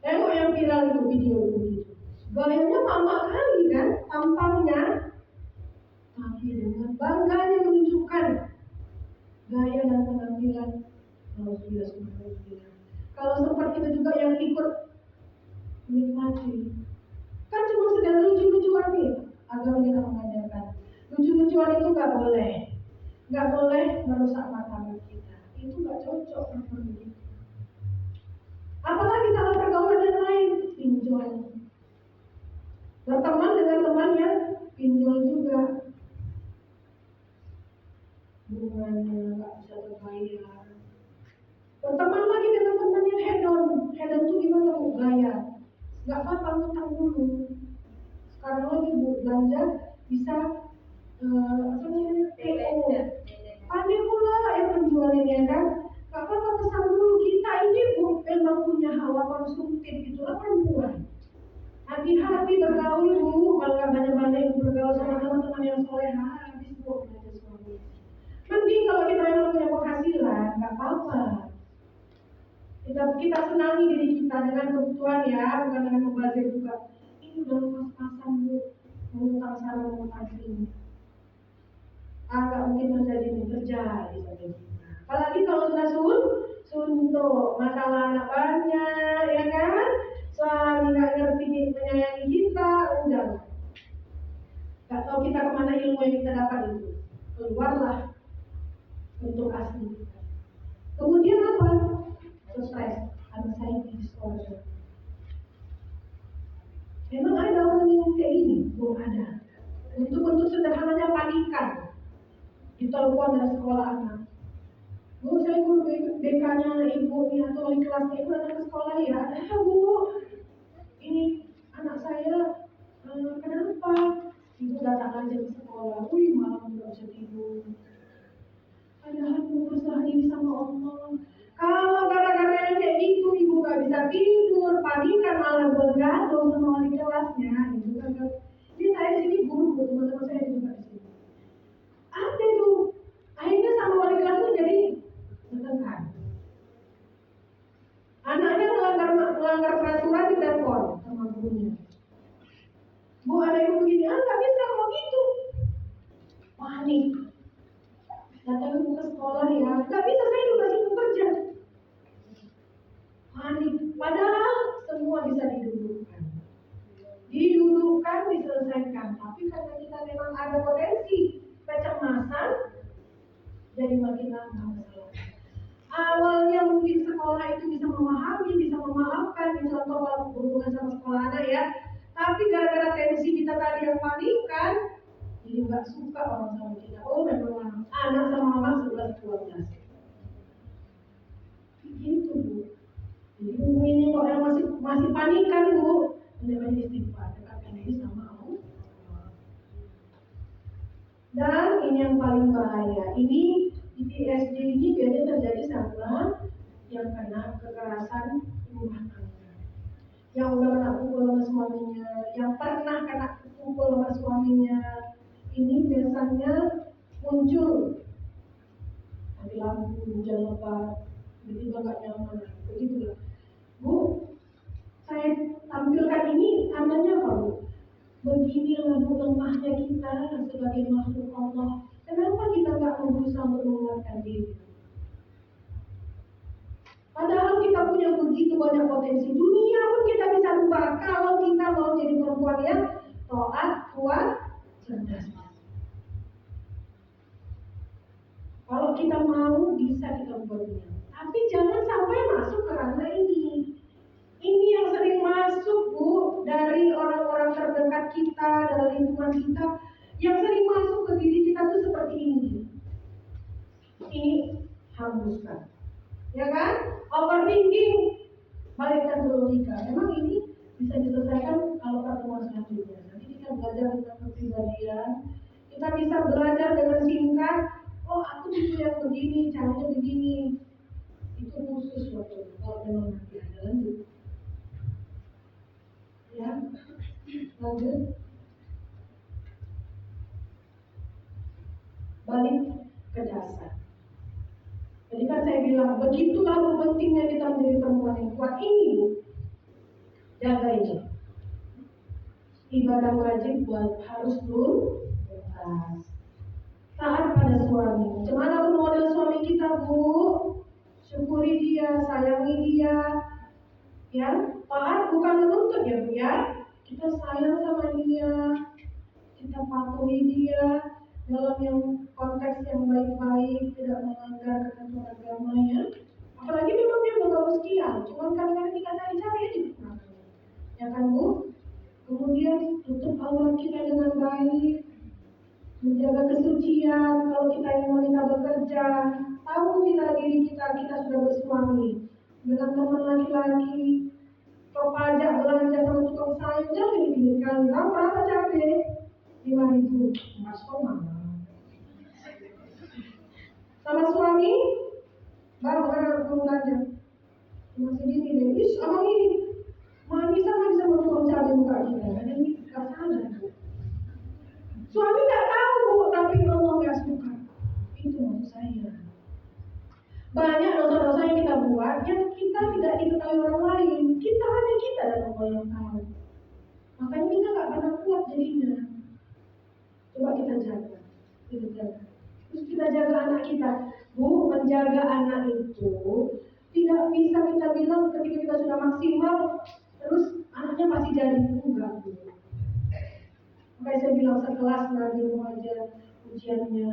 Tengok yang viral itu video itu. Gayanya mama kali kan, tampangnya. Tapi dengan bangganya menunjukkan gaya dan penampilan. Kalau sempat kita juga yang ikut menikmati. Kan cuma sedang lucu-lucuan nih. Agama kita mengajarkan lucu-lucuan itu nggak boleh merusak martabat kita. Itu nggak cocok seperti itu. Apalagi sama pergaulan yang lain, pinjol. Berteman dengan teman yang pinjol juga, bunganya nggak bisa terbayar. Berteman lagi dengan teman yang hedon tuh gimana bu? Gaya, nggak apa-apa ngutang dulu. Sekarang lagi bu belanja bisa apa namanya PO, pandai pula yang penjual ini ya kan. Gak apa-apa pesan dulu, kita ini bu memang punya hawa konsumtif, itulah perempuan. Hati-hati bergaul bu, kalau gak banyak-banyak bergaul sama teman-teman yang soleha, habis bu belanja suami. Mending kalau kita memang punya penghasilan, gak apa-apa. Kita senangi diri kita dengan kebutuhan ya, bukan dengan membazir juga. Ini udah pas-pasan bu, mengutang sana mengutang sini. Agak mungkin terjadi pada kita. Apalagi kalau sudah suntuk, masalah anak banyak, ya kan? Suami nggak ngerti menyayangi kita, udah. Gak tahu kita kemana ilmu yang kita dapat itu. Keluarlah untuk asli kita. Kemudian apa? Stres, anxiety disorder. Memang ada orang yang kayak ini? Belum ada. Untuk sederhananya panikan. Ditelepon dari sekolah anak. Bu, saya guru BK-nya ibu nih atau wali kelasnya ibu datang ke sekolah ya. Ada bu, ini anak saya kenapa? Ibu datang aja ke sekolah. Wih, malam nggak bisa tidur. Padahal ibu berusaha diri sama Allah. Kalau gara-gara yang kayak gitu ibu nggak bisa tidur, panikan malah bergaduh sama wali kelasnya. Itu kan? Ini saya di sini guru, teman-teman saya juga di sini. Ada tuh, akhirnya sama wali kelasnya jadi bertengkar. Anaknya melanggar peraturan di telepon sama gurunya. Bu, ada yang begini, nggak bisa kalau gitu. Panik. Datang ibu ke sekolah ya, nggak bisa, saya juga sibuk kerja. Panik. Padahal semua bisa didudukkan, diselesaikan. Tapi karena kita memang ada potensi kecemasan, jadi makin lama masalah. Awalnya mungkin sekolah itu bisa memahami, bisa memaafkan, contoh kalau berhubungan sama sekolah anak ya. Tapi gara-gara tensi kita tadi yang panikan, jadi nggak suka orang sama kita. Oh memang anak sama mama 11-12. Begitu bu. Jadi bu ini kok yang masih panikan bu, menjadi istighfar, dekatkan diri sama Allah. Dan ini yang paling bahaya. Ini PTSD ini biasanya terjadi sama yang kena kekerasan rumah tangga, yang udah kena pukul sama suaminya, yang pernah kena pukul sama suaminya. Ini biasanya muncul ada lampu, hujan lebat, tiba-tiba gak nyaman, begitulah. Bu, saya tampilkan ini tandanya apa bu? Beginilah bu lemahnya kita sebagai makhluk Allah. Kenapa kita nggak berusaha untuk menguatkan diri? Padahal kita punya begitu banyak potensi. Dunia pun kita bisa rubah kalau kita mau jadi perempuan yang taat, kuat, cerdas. Kalau Kalau kita mau, bisa kita buatnya. Tapi jangan sampai masuk ke ranah ini. Ini yang sering masuk, Bu, dari orang-orang terdekat kita, dari lingkungan kita. Yang sering masuk ke diri kita tuh seperti ini. Ini hembuskan. Ya kan? Overthinking. Balikkan ke logika. Memang ini bisa diselesaikan kalau pertemuan selanjutnya. Nanti kita belajar tentang kepribadian. Kita bisa belajar dengan singkat. Oh, aku tipe yang begini, caranya begini. Itu khusus waktu kalau memang nanti ada lanjut. Ya, lanjut. Balik ke dasar. Jadi kan saya bilang, begitulah pentingnya kita menjadi perempuan yang kuat ini, Bu. Jaga ini. Ibadah wajib buat harus tuntas. Taat pada suami. Gimana pun model suami kita, Bu? Syukuri dia, sayangi dia. Ya, taat bukan menuntut ya, Bu ya. Kita sayang sama dia, kita patuhi dia dalam yang konteks yang baik-baik, tidak melanggar ketentuan agamanya. Apalagi memang dia bagus sekian, cuman kadang-kadang kita cari-cari aja di belakangnya. Ya kan, Bu? Kemudian tutup aurat kita dengan baik, menjaga kesucian. Kalau kita yang wanita bekerja, tahu kita diri kita sudah bersuami dengan teman laki-laki, pajak belanja sama tukang sayur, jangan dipikirkan. Kamu berapa cabai? 5.000. Mas Koma. Sama suami, baru belanja. Cuma segini deh. Is, abang ini manis sama bisa tukang cabai muka kita. Ada ini gak sadar. Suami nggak tahu, Bu, tapi Allah nggak suka. Itu maksud saya. Banyak dosa-dosa yang kita buat yang kita tidak diketahui orang lain. Kita hanya kita dan Allah yang tahu. Makanya kita nggak pernah kuat jadinya. Coba kita jaga. Terus kita jaga anak kita. Bu, menjaga anak itu tidak bisa kita bilang ketika kita sudah maksimal, terus anaknya pasti jadi enggak, Bu. Makanya saya bilang sekelas lagi aja ujiannya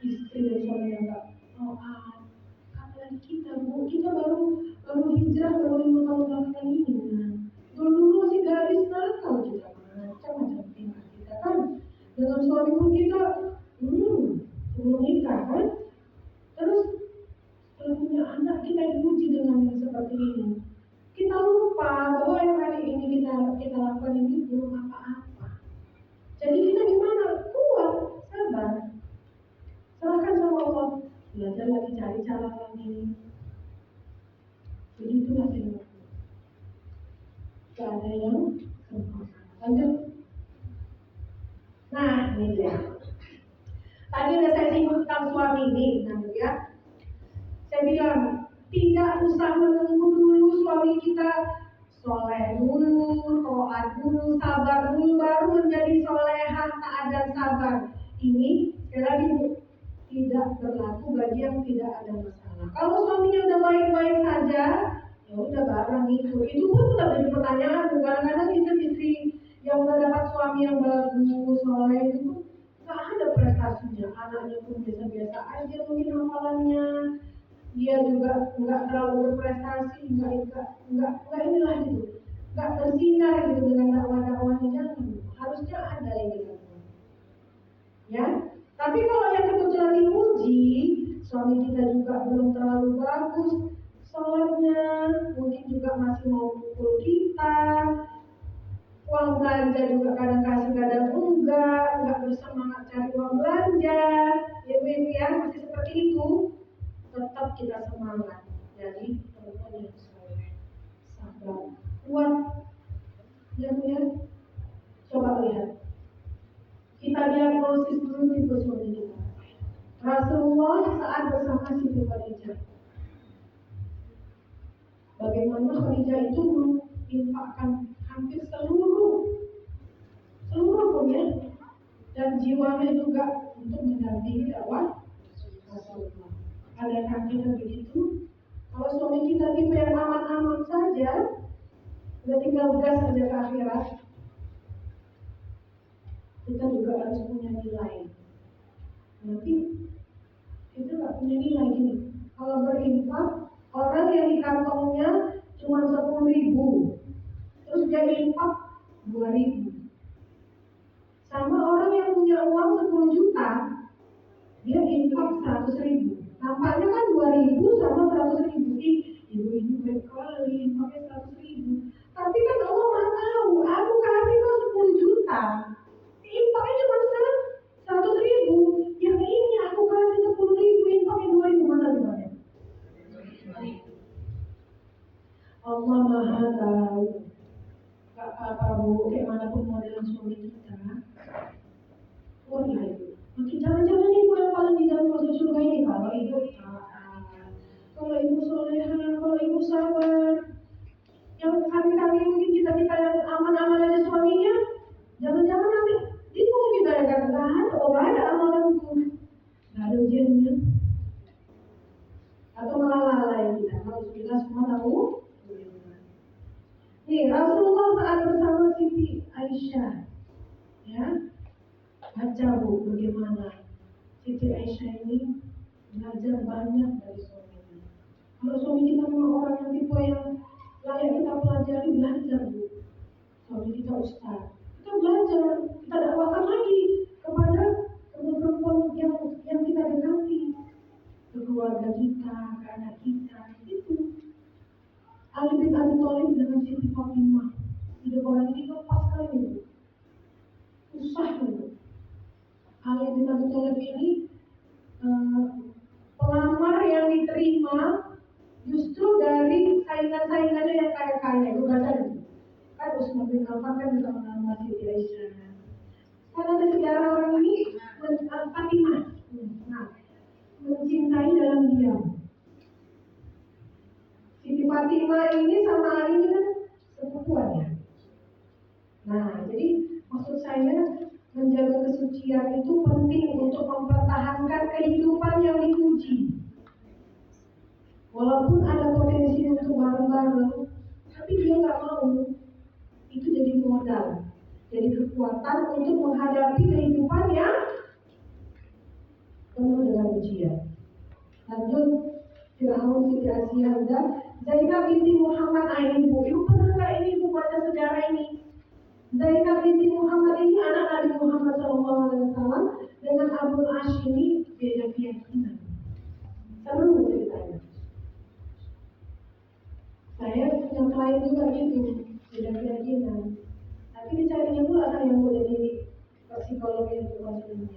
istri dan suami yang enggak taat. Apalagi kita, Bu, kita baru hijrah baru 5 tahun belakangan ini. Dulu masih gadis nakal kita, macam-macam tingkah kita kan. Dengan suami pun kita, belum nikah kan. Terus kalau punya anak kita diuji dengan yang seperti ini. Kita lupa bahwa yang hari ini kita lakukan ini belum apa-apa. Jadi kita gimana? Kuat, sabar. Serahkan sama Allah. Belajar lagi, cari cara lagi. Jadi itulah firman. Gak ada yang sempurna. Lanjut. Nah, ini dia. Tadi udah saya singgung tentang suami ini, ya. Saya bilang tidak usah menunggu dulu suami kita soleh dulu, taat dulu, sabar dulu, baru menjadi solehah, taat dan sabar. Ini sekali lagi tidak berlaku bagi yang tidak ada masalah. Kalau suaminya udah baik-baik saja, ya udah barang itu. Itu pun tetap jadi pertanyaan. Kadang-kadang istri-istri yang udah dapat suami yang bagus, soleh itu nggak ada prestasinya. Anaknya pun biasa-biasa aja mungkin hafalannya. Dia juga nggak terlalu berprestasi, nggak inilah gitu, nggak bersinar gitu dengan dakwah-dakwahnya. Jangan, harusnya ada yang dilakukan. Ya, tapi kalau yang kebetulan diuji, suami kita juga belum terlalu bagus, sholatnya mungkin juga masih mau pukul kita, uang belanja juga kadang kasih kadang enggak bersemangat cari uang belanja, ya masih seperti itu. Tetap kita semangat. Jadi perempuan yang soleh, sabar, kuat. Ya. Coba lihat. Kita diagnosis dulu tipe suami kita. Rasulullah saat bersama Siti Khadijah. Bagaimana Khadijah itu menginfakkan hampir seluruh punya dan jiwanya juga untuk mendampingi dakwah Rasulullah. Adakah kita begitu? Kalau suami kita tipe yang aman-aman saja, udah tinggal gas saja ke akhirat, kita juga harus punya nilai. Nanti kita nggak punya nilai gini. Kalau berinfak, orang yang di kantongnya cuma 10.000, terus dia infak 2.000. Sama orang yang punya uang 10 juta, dia infak 100.000. Nampaknya kan 2.000 sama 100.000. Ibu ini baik kali infaknya 100.000. Tapi kan Allah Maha tahu, aku kasih kau 10 juta, infaknya cuma 100.000. Yang ini aku kasih 10.000, infaknya 2.000, mana lebih banyak? Allah Maha tahu. Gak apa-apa Bu, kayak manapun modelan suami kita, boleh itu. Mungkin jangan-jangan ibu yang paling di dalam masuk surga ini kalau ibu taat, kalau ibu soleha, kalau ibu sabar. Yang kami mungkin kita yang aman-aman aja suaminya, jangan-jangan nanti bingung kita ya kan, nggak ada amalanku, nggak ada ujiannya, atau malah lalai kita. Kalau sudah semua tahu. Nih, Rasulullah saat bersama Siti Aisyah, ya, baca Bu bagaimana Siti Aisyah ini belajar banyak dari suaminya. Kalau suami kita memang orang yang tipe yang layak kita pelajari, belajar Bu. Suami kita ustaz, kita belajar, kita dakwakan lagi kepada perempuan yang kita dekati, ke keluarga kita, ke anak kita, itu. Ali bin Abi Thalib dengan Siti Fatimah, hidup orang ini lepas sekali Bu. Susah Bu. Ali bin Abi Thalib ini pelamar yang diterima justru dari saingan-saingannya yang kaya-kaya. Itu baca itu. Kan Utsman bin Affan kan juga melamar Siti Aisyah. Kan ada sejarah orang ini Fatimah. Nah, mencintai dalam diam. Siti Fatimah ini sama Ali ini kan sepupuan ya. Nah, jadi maksud saya menjaga kesucian itu penting untuk mempertahankan kehidupan yang dipuji. Walaupun ada potensi untuk bareng-bareng, tapi dia nggak mau. Itu jadi modal, jadi kekuatan untuk menghadapi kehidupan yang penuh dengan ujian. Lanjut, Fir'aun, Siti Asyah, Zainab binti Muhammad ini Bu. Ibu pernah nggak ini Bu baca sejarah ini? Zainab binti Muhammad ini anak Nabi Muhammad SAW dengan Abul Ash ini beda keyakinan. Seru ceritanya. Saya punya klien juga gitu, beda keyakinan. Tapi dicarinya pula saya yang mau jadi psikologi untuk konseling.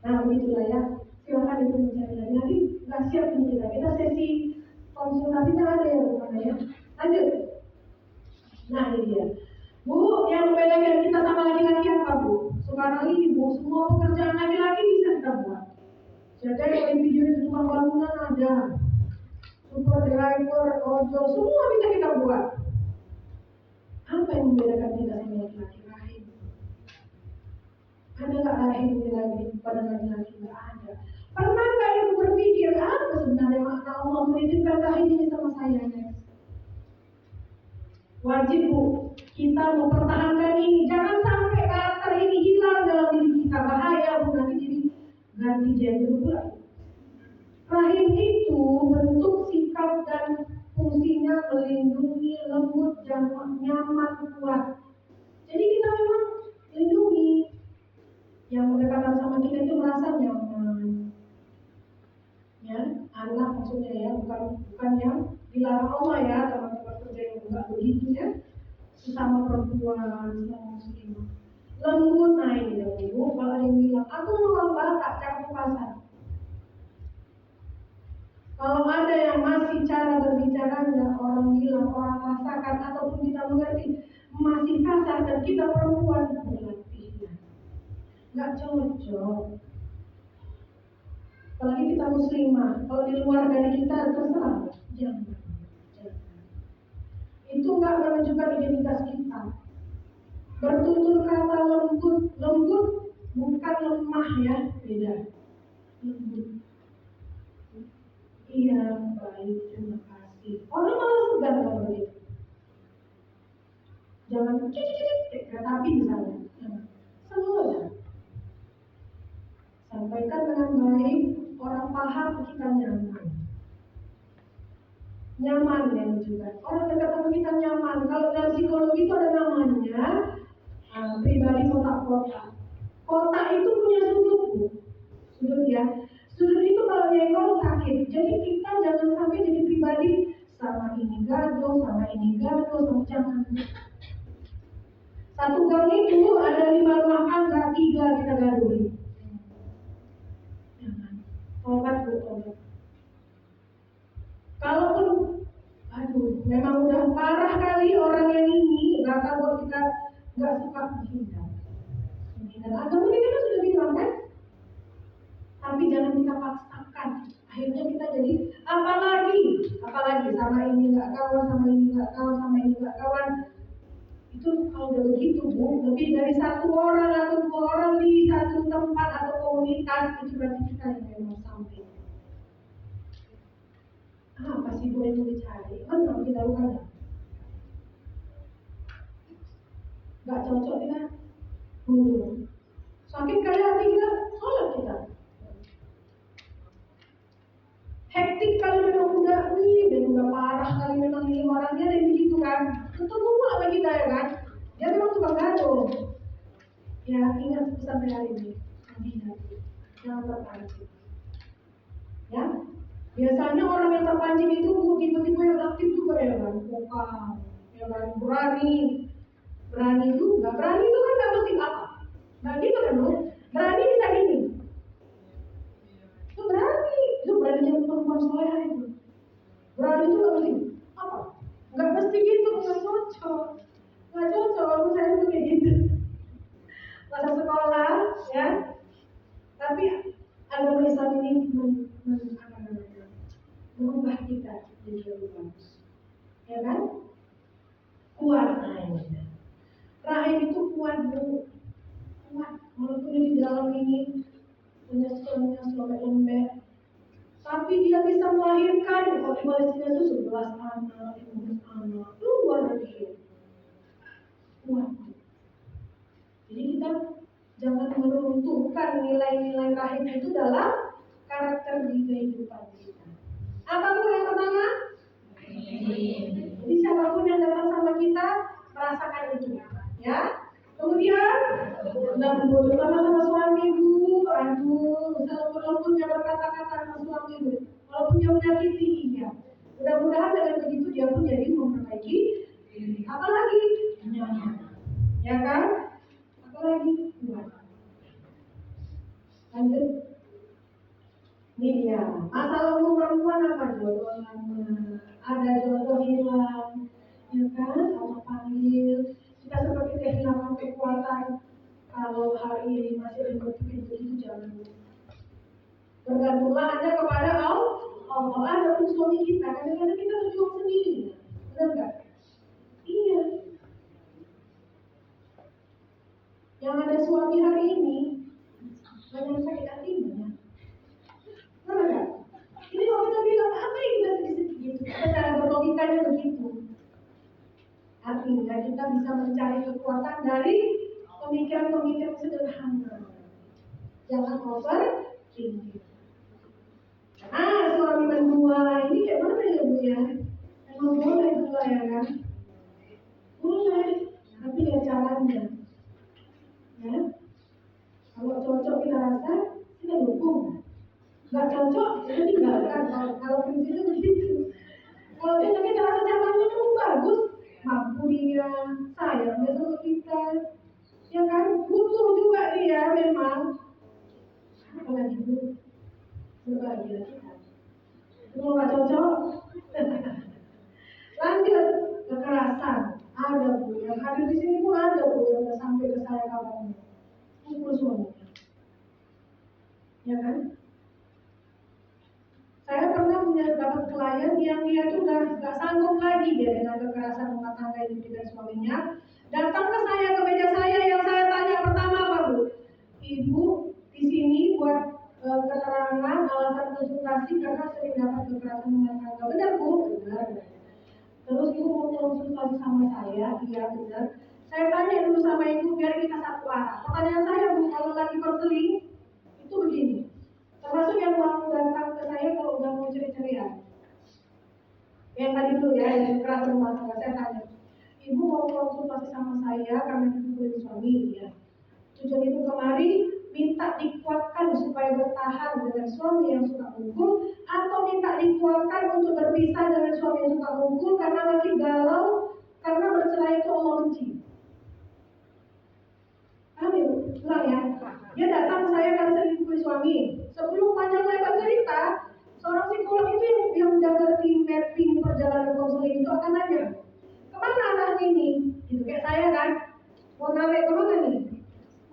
Nah begitulah ya. Silakan itu mencari lagi. Nanti nggak siap nih kita sesi konsultasinya ada ya bagaimana ya. Lanjut. Nah ini dia. Bu, yang membedakan kita sama laki-laki apa Bu? Sekarang ini Bu, semua pekerjaan laki-laki bisa kita buat. Jadi kalau di video itu tukang bangunan ada, super driver, ojol, semua bisa kita buat. Apa yang membedakan kita sama laki-laki? Rahim. Ada nggak rahim lagi pada laki-laki? Nggak ada. Pernah nggak ibu berpikir apa sebenarnya makna Allah menitipkan rahim ini sama saya? Wajib Bu, kita mempertahankan ini. Jangan sampai karakter ini hilang dalam diri kita. Bahaya Bu, nanti jadi ganti gender pula. Rahim itu bentuk sikap dan fungsinya melindungi, lembut, nyaman, kuat. Jadi kita memang lindungi. Yang berdekatan sama kita itu merasa nyaman. Ya, anak maksudnya ya, bukan yang dilarang Allah ya, teman-teman kerja yang enggak begitu ya. Sesama perempuan, sesama muslimah. Lembut, nah ini ya Bu, kalau ada yang bilang, aku mau bakat cakap pasar. Kalau ada yang masih cara berbicaranya orang bilang, orang rasakan ataupun kita mengerti masih kasar dan kita perempuan, berlatihlah. Nggak cocok. Apalagi kita muslimah, kalau di luar dari kita terserah, jangan. Itu nggak menunjukkan identitas kita. Bertutur kata lembut bukan lemah ya, beda. Lembut. Iya, baik, terima kasih. Orang malah segan kalau begitu. Jangan kereta api misalnya. Semua ya. Sampaikan dengan baik. orang paham kita nyaman. Nyaman ya juga. Orang dekat sama kita nyaman. Kalau dalam psikologi itu ada namanya pribadi kotak-kotak. Kotak itu punya sudut, Bu. Sudut ya. Sudut itu kalau nyenggol sakit. Jadi kita jangan sampai jadi pribadi sama ini gaduh, sama ini gaduh, sama jangan. Satu gang itu ada 5 rumah tangga, 3 kita gaduhin. Jangan. Tobat, Bu, tobat. Kalaupun, memang udah parah kali orang yang ini, nggak tahu kita nggak suka menghindar. Agama ini kita sudah bilang kan? Tapi jangan kita paksakan. Akhirnya kita jadi apalagi sama ini nggak kawan, sama ini nggak kawan, sama ini nggak kawan. Itu kalau udah begitu, Bu, lebih dari 1 orang atau 2 orang di satu tempat atau komunitas, itu berarti kita yang memang sampai. Apa sih Bu yang dicari? Kan kalau kita lakukan nggak cocok kita mundur. Sakit kali hati kita, sholat kita. Hektik kali memang udah parah kali memang ini orangnya dan begitu kan. Ketemu sama kita ya kan. Dia memang tukang gaduh. Ya ingat sampai hari ini. Jangan terpancing. Ya. Biasanya orang yang terpancing itu tipe-tipe yang aktif juga ya kan. Vokal, ya kan, berani juga. Berani itu kan nggak mesti apa. Nah gitu kan Bu. Berani bisa gini. Itu beraninya perempuan soleh itu. Berani itu nggak mesti apa. Nggak mesti gitu, nggak cocok. Saya tuh kayak gitu. Masa sekolah, ya. Tapi agama Islam ini merubah kita jadi lebih bagus, ya kan? Kuat rahimnya. Rahim itu kuat, Bu. Kuat. Walaupun di dalam ini punya lembek, tapi dia bisa melahirkan. Kalau di Palestina itu 11 anak, 15 anak, luar biasa. Kuat. Jadi kita jangan meruntuhkan nilai-nilai rahim itu dalam karakter di kehidupan kita. Apapun yang pertama, jadi siapapun yang datang sama kita merasakan itu, ya. Kemudian, terutama sama suami Bu, walaupun dia berkata-kata sama suami Bu, walaupun dia menyakiti, ya. Mudah-mudahan dengan begitu dia pun jadi memperbaiki diri. Apalagi nyaman, ya kan? Apalagi kuat. Lanjut. Ini dia. Masalah umum perempuan apa? Jodoh lama, ada jodoh hilang, ya kan? Allah panggil. Kita seperti kehilangan kekuatan. Kalau hari ini masih ada begitu jangan. Bergantunglah hanya kepada Allah. Ada pun suami kita. Kadang-kadang kita berjuang sendiri. Benar nggak? Iya. Yang ada suami hari ini banyak sakit hatinya. Benar nggak? Ini kalau kita bilang apa yang kita sedih-sedih gitu? Ada cara berlogikanya begitu. Artinya kita bisa mencari kekuatan dari pemikiran-pemikiran sederhana. Jangan overthinking. Suami mendua ini kayak mana ya Bu ya? Emang boleh dua ya kan? Boleh, tapi lihat caranya. Ya, kalau cocok kita rasa, kita dukung. Nggak cocok, kita tinggalkan. Kalau prinsipnya begitu. Kalau kita rasa caranya itu bagus, mampu dia, sayang dia sama kita, ya kan? Butuh juga dia memang. Apalagi Bu, berbahagia kita. Kalau nggak cocok, lanjut kekerasan. Ada Bu, yang hadir di sini pun ada Bu yang udah sampai ke saya kabarnya. Pukul suaminya, ya kan? Saya pernah dapat klien yang dia tuh nggak sanggup lagi dia dengan kekerasan rumah tangga itu dengan suaminya. Datang ke saya, ke meja saya, yang saya tanya pertama apa Bu? Ibu di sini buat keterangan alasan konsultasi karena sering dapat kekerasan rumah tangga. Benar Bu? Benar. Terus Ibu mau konsultasi sama saya? Iya benar. Saya tanya dulu sama Ibu biar kita satu arah. Pertanyaan saya Bu, kalau lagi konseling itu begini. Termasuk yang mau dan Yang tadi dulu ya, yang keras rumah tangga, saya tanya, ibu mau konsultasi sama saya karena ibu punya suami ya. Tujuan ibu kemari minta dikuatkan supaya bertahan dengan suami yang suka mukul, atau minta dikuatkan untuk berpisah dengan suami yang suka mukul karena masih galau karena bercerai itu Allah benci. Amin, ulang ya. Dia datang ke saya karena selingkuh suami. Sebelum panjang lebar cerita, seorang psikolog itu yang menjaga tim mapping perjalanan konseling itu akan nanya, kemana anak ini? Gitu kayak saya kan, mau narik kemana nih?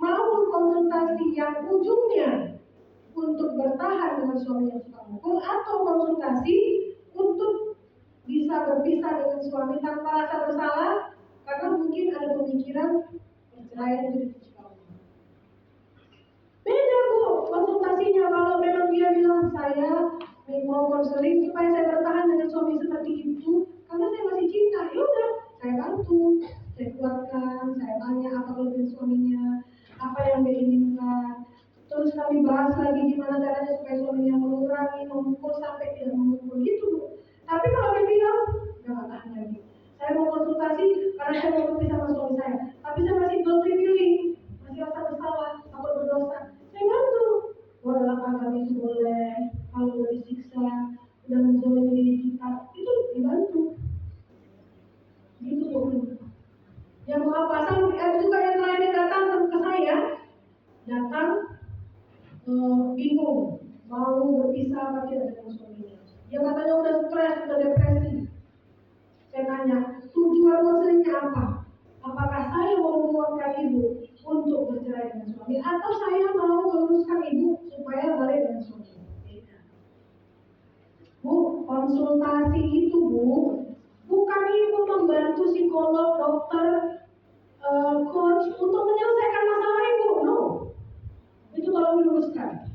Mau konsultasi yang ujungnya untuk bertahan dengan suami yang suka mukul, atau konsultasi untuk bisa berpisah dengan suami tanpa rasa bersalah karena mungkin ada pemikiran perceraian itu ditujukan. Beda Bu konsultasinya. Kalau memang dia bilang saya mau konseling supaya saya bertahan dengan suami seperti itu karena saya masih cinta, ya udah saya bantu, saya kuatkan, saya tanya apa kelebihan suaminya, apa yang dia inginkan. Terus kami bahas lagi gimana caranya supaya suaminya mengurangi, memukul sampai tidak memukul gitu Bu. Tapi kalau dia bilang nggak tahan lagi, saya mau konsultasi karena saya mau berpisah sama suami saya, tapi saya masih guilty feeling, masih rasa bersalah, takut berdosa. Saya bantu. Bahwa dalam agama itu boleh, kalau udah disiksa, udah menzalimi diri kita, itu dibantu. Gitu Bu. Yang mau apa? Sampai juga yang lainnya datang ke saya, datang bingung, mau berpisah apa tidak dengan suaminya. Dia katanya udah stres, udah depresi. Saya tanya, tujuan konselingnya apa? Apakah saya mau menguatkan ibu untuk bercerai dengan suami, atau saya mau meluruskan ibu supaya balik dengan suami? Bu, konsultasi itu Bu, bukan ibu membantu psikolog, dokter, coach untuk menyelesaikan masalah ibu, no. Itu kalau diluruskan.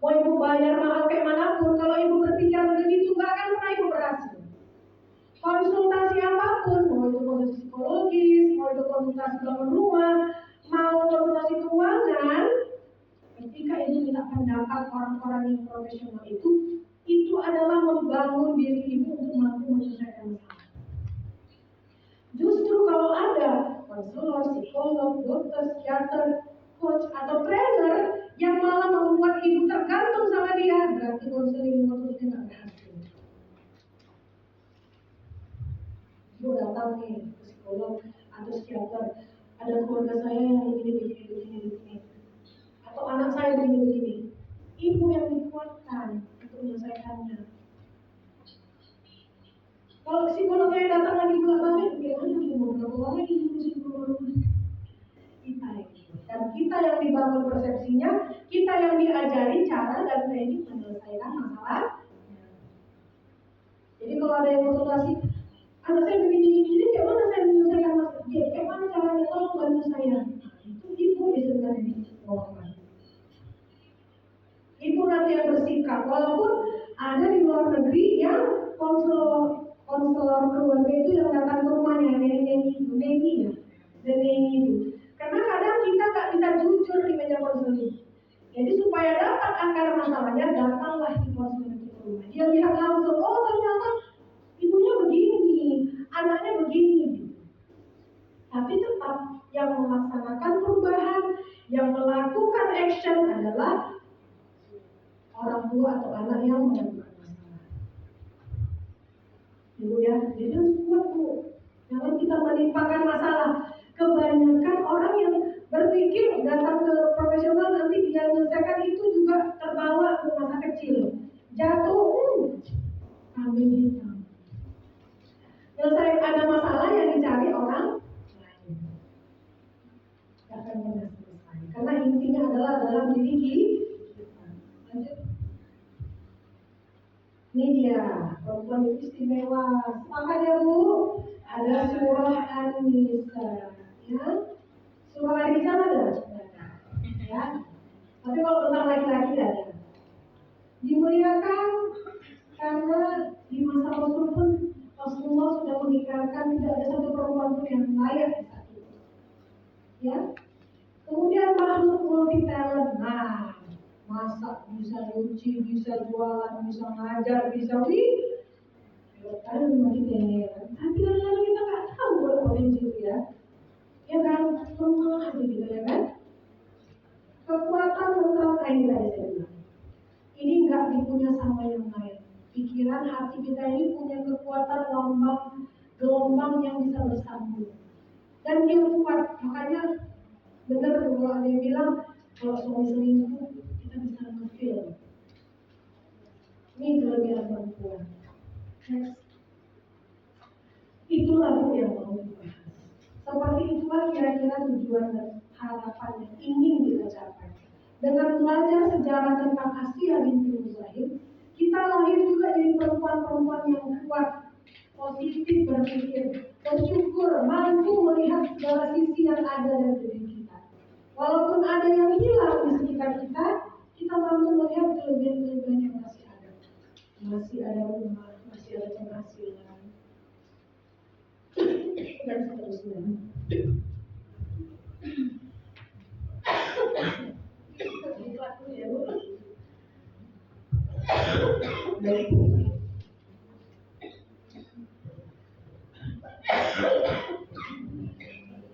Mau ibu bayar mahal kayak manapun, kalau ibu berpikiran begitu, gak akan pernah ibu berhasil. Konsultasi apapun, mau itu konsultasi psikologis, mau itu konsultasi bangun rumah, mau konsultasi keuangan, ketika ibu minta pendapat orang-orang yang profesional itu adalah membangun diri ibu untuk mampu menyelesaikan masalah. Justru kalau ada konselor, psikolog, dokter, psikiater, coach atau trainer yang malah membuat ibu tergantung sama dia, berarti konseling nggak berhasil. Ibu datang nih ke psikolog atau psikiater, ada keluarga saya yang begini, atau anak saya begini. Ibu yang dikuatkan untuk menyelesaikannya. Kalau psikolognya yang datang lagi balik, bagaimana ibu mau lagi psikolog? Dan kita yang dibangun persepsinya, kita yang diajari cara dan teknik menyelesaikan masalah. Jadi kalau ada yang konsultasi, anak saya begini, kayak mana saya menyelesaikan masalah? Kayak mana caranya, tolong bantu saya. Itu ibu yang sebenarnya dibawakan. Ibu nanti yang bersikap, walaupun ada di luar negeri yang konselor keluarga itu yang datang ke rumahnya, nengi ya, nengi itu. Karena kadang kita nggak bisa jujur di meja konseling. Jadi supaya dapat akar masalahnya, datanglah di konseling itu ke rumah. Dia lihat langsung, oh ternyata ibunya begini, anaknya begini. Tapi tetap yang melaksanakan perubahan, yang melakukan action adalah orang tua atau anak yang melakukan masalah. Ibu ya, jadi harus kuat Bu. Jangan kita menimpakan masalah. Kebanyakan orang yang berpikir datang ke profesional nanti dia menyelesaikan itu juga terbawa ke masa kecil. Jatuh, kambing hitam. Selesai ada masalah yang dicari orang lain. Gak akan pernah selesai. Karena intinya adalah dalam diri kita. Lanjut. Ini dia, perempuan itu istimewa. Sepakat ya Bu? Ada surah An-Nisa. Ya, surah An-Nisa ada? Ya. Tapi kalau tentang laki-laki ada. Dimuliakan karena di masa Rasul pun Rasulullah sudah mengikrarkan tidak ada satu perempuan pun yang layak di saat itu. Ya. Kemudian makhluk multi talent. Nah, masak, bisa nyuci, bisa jualan, bisa ngajar, bisa Karena masih ini ya. Tapi kadang-kadang kita nggak tahu kalau potensi itu ya. Ya kan, lemah aja gitu ya kan. Kekuatan mental kayak tadi saya bilang. Ini nggak dipunya sama yang lain. Pikiran hati kita ini punya kekuatan gelombang yang bisa bersambung. Dan dia kuat, makanya benar kalau ada yang bilang kalau suami selingkuh kita bisa ngefeel. Ini kelebihan perempuan. Next. Itulah yang mau dibahas. Seperti itulah kira-kira tujuan dan harapan yang ingin kita capai. Dengan belajar sejarah tentang Asia binti Muzahir, kita lahir juga jadi perempuan-perempuan yang kuat, positif berpikir, bersyukur, mampu melihat segala sisi yang ada dalam diri kita. Walaupun ada yang hilang di sekitar kita, kita mampu melihat kelebihan-kelebihan yang masih ada. Masih ada rumah, masih ada penghasilan, dan seterusnya.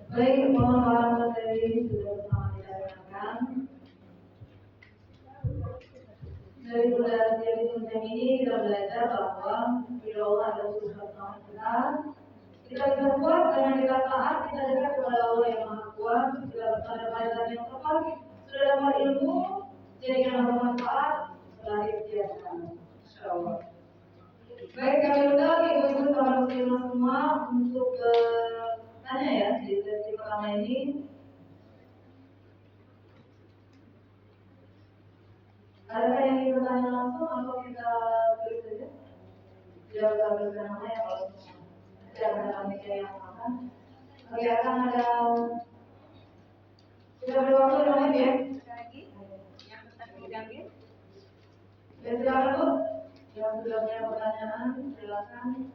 Baik, mohon para materi sudah bersama kita dengarkan. Dari belajar tentang ini kita belajar bahwa bila Allah adalah Subhanahu kita. Kita bisa kuat karena kita taat, kita dekat kepada Allah yang Maha Kuat, kita berada pada yang tepat, sudah dapat ilmu, jadikan bermanfaat, selain biasa. Insyaallah. Baik, kami undang ibu-ibu saudara semua untuk tanya ya di sesi pertama ini. Ada yang ingin bertanya langsung atau kita tulis saja? Jawab sambil nama ya kalau tidak ada panitia yang makan. Oke, akan ada. Kita beri waktu 5 menit ya. Lagi, yang diambil. Ya silakan Bu. Yang sudah punya pertanyaan, silakan.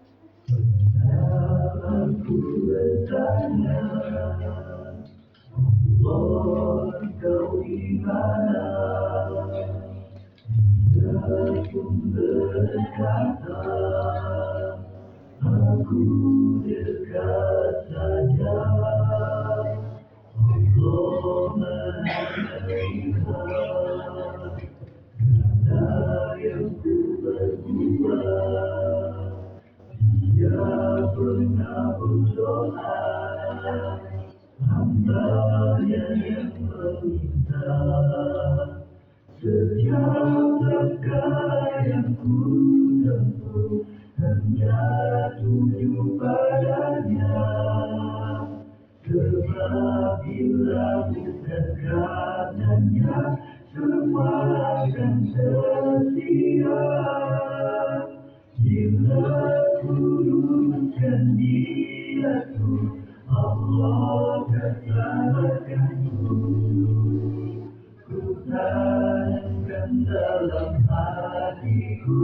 Aku bertanya, Allah kau di mana? Dia pun berkata, aku dekat saja. Allah mendengar kata yang ku berbuat. Dia pernah berdoa, hamba-Nya yang meminta. Setiap langkah yang ku tempuh hanya tuju padanya. Sebab bila bukan karenanya, semua akan sia-sia. Bila ku luruskan niatku, Allah akan selamatkanku. Ku tanamkan dalam hatiku,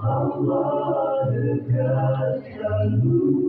Allah dekat selalu.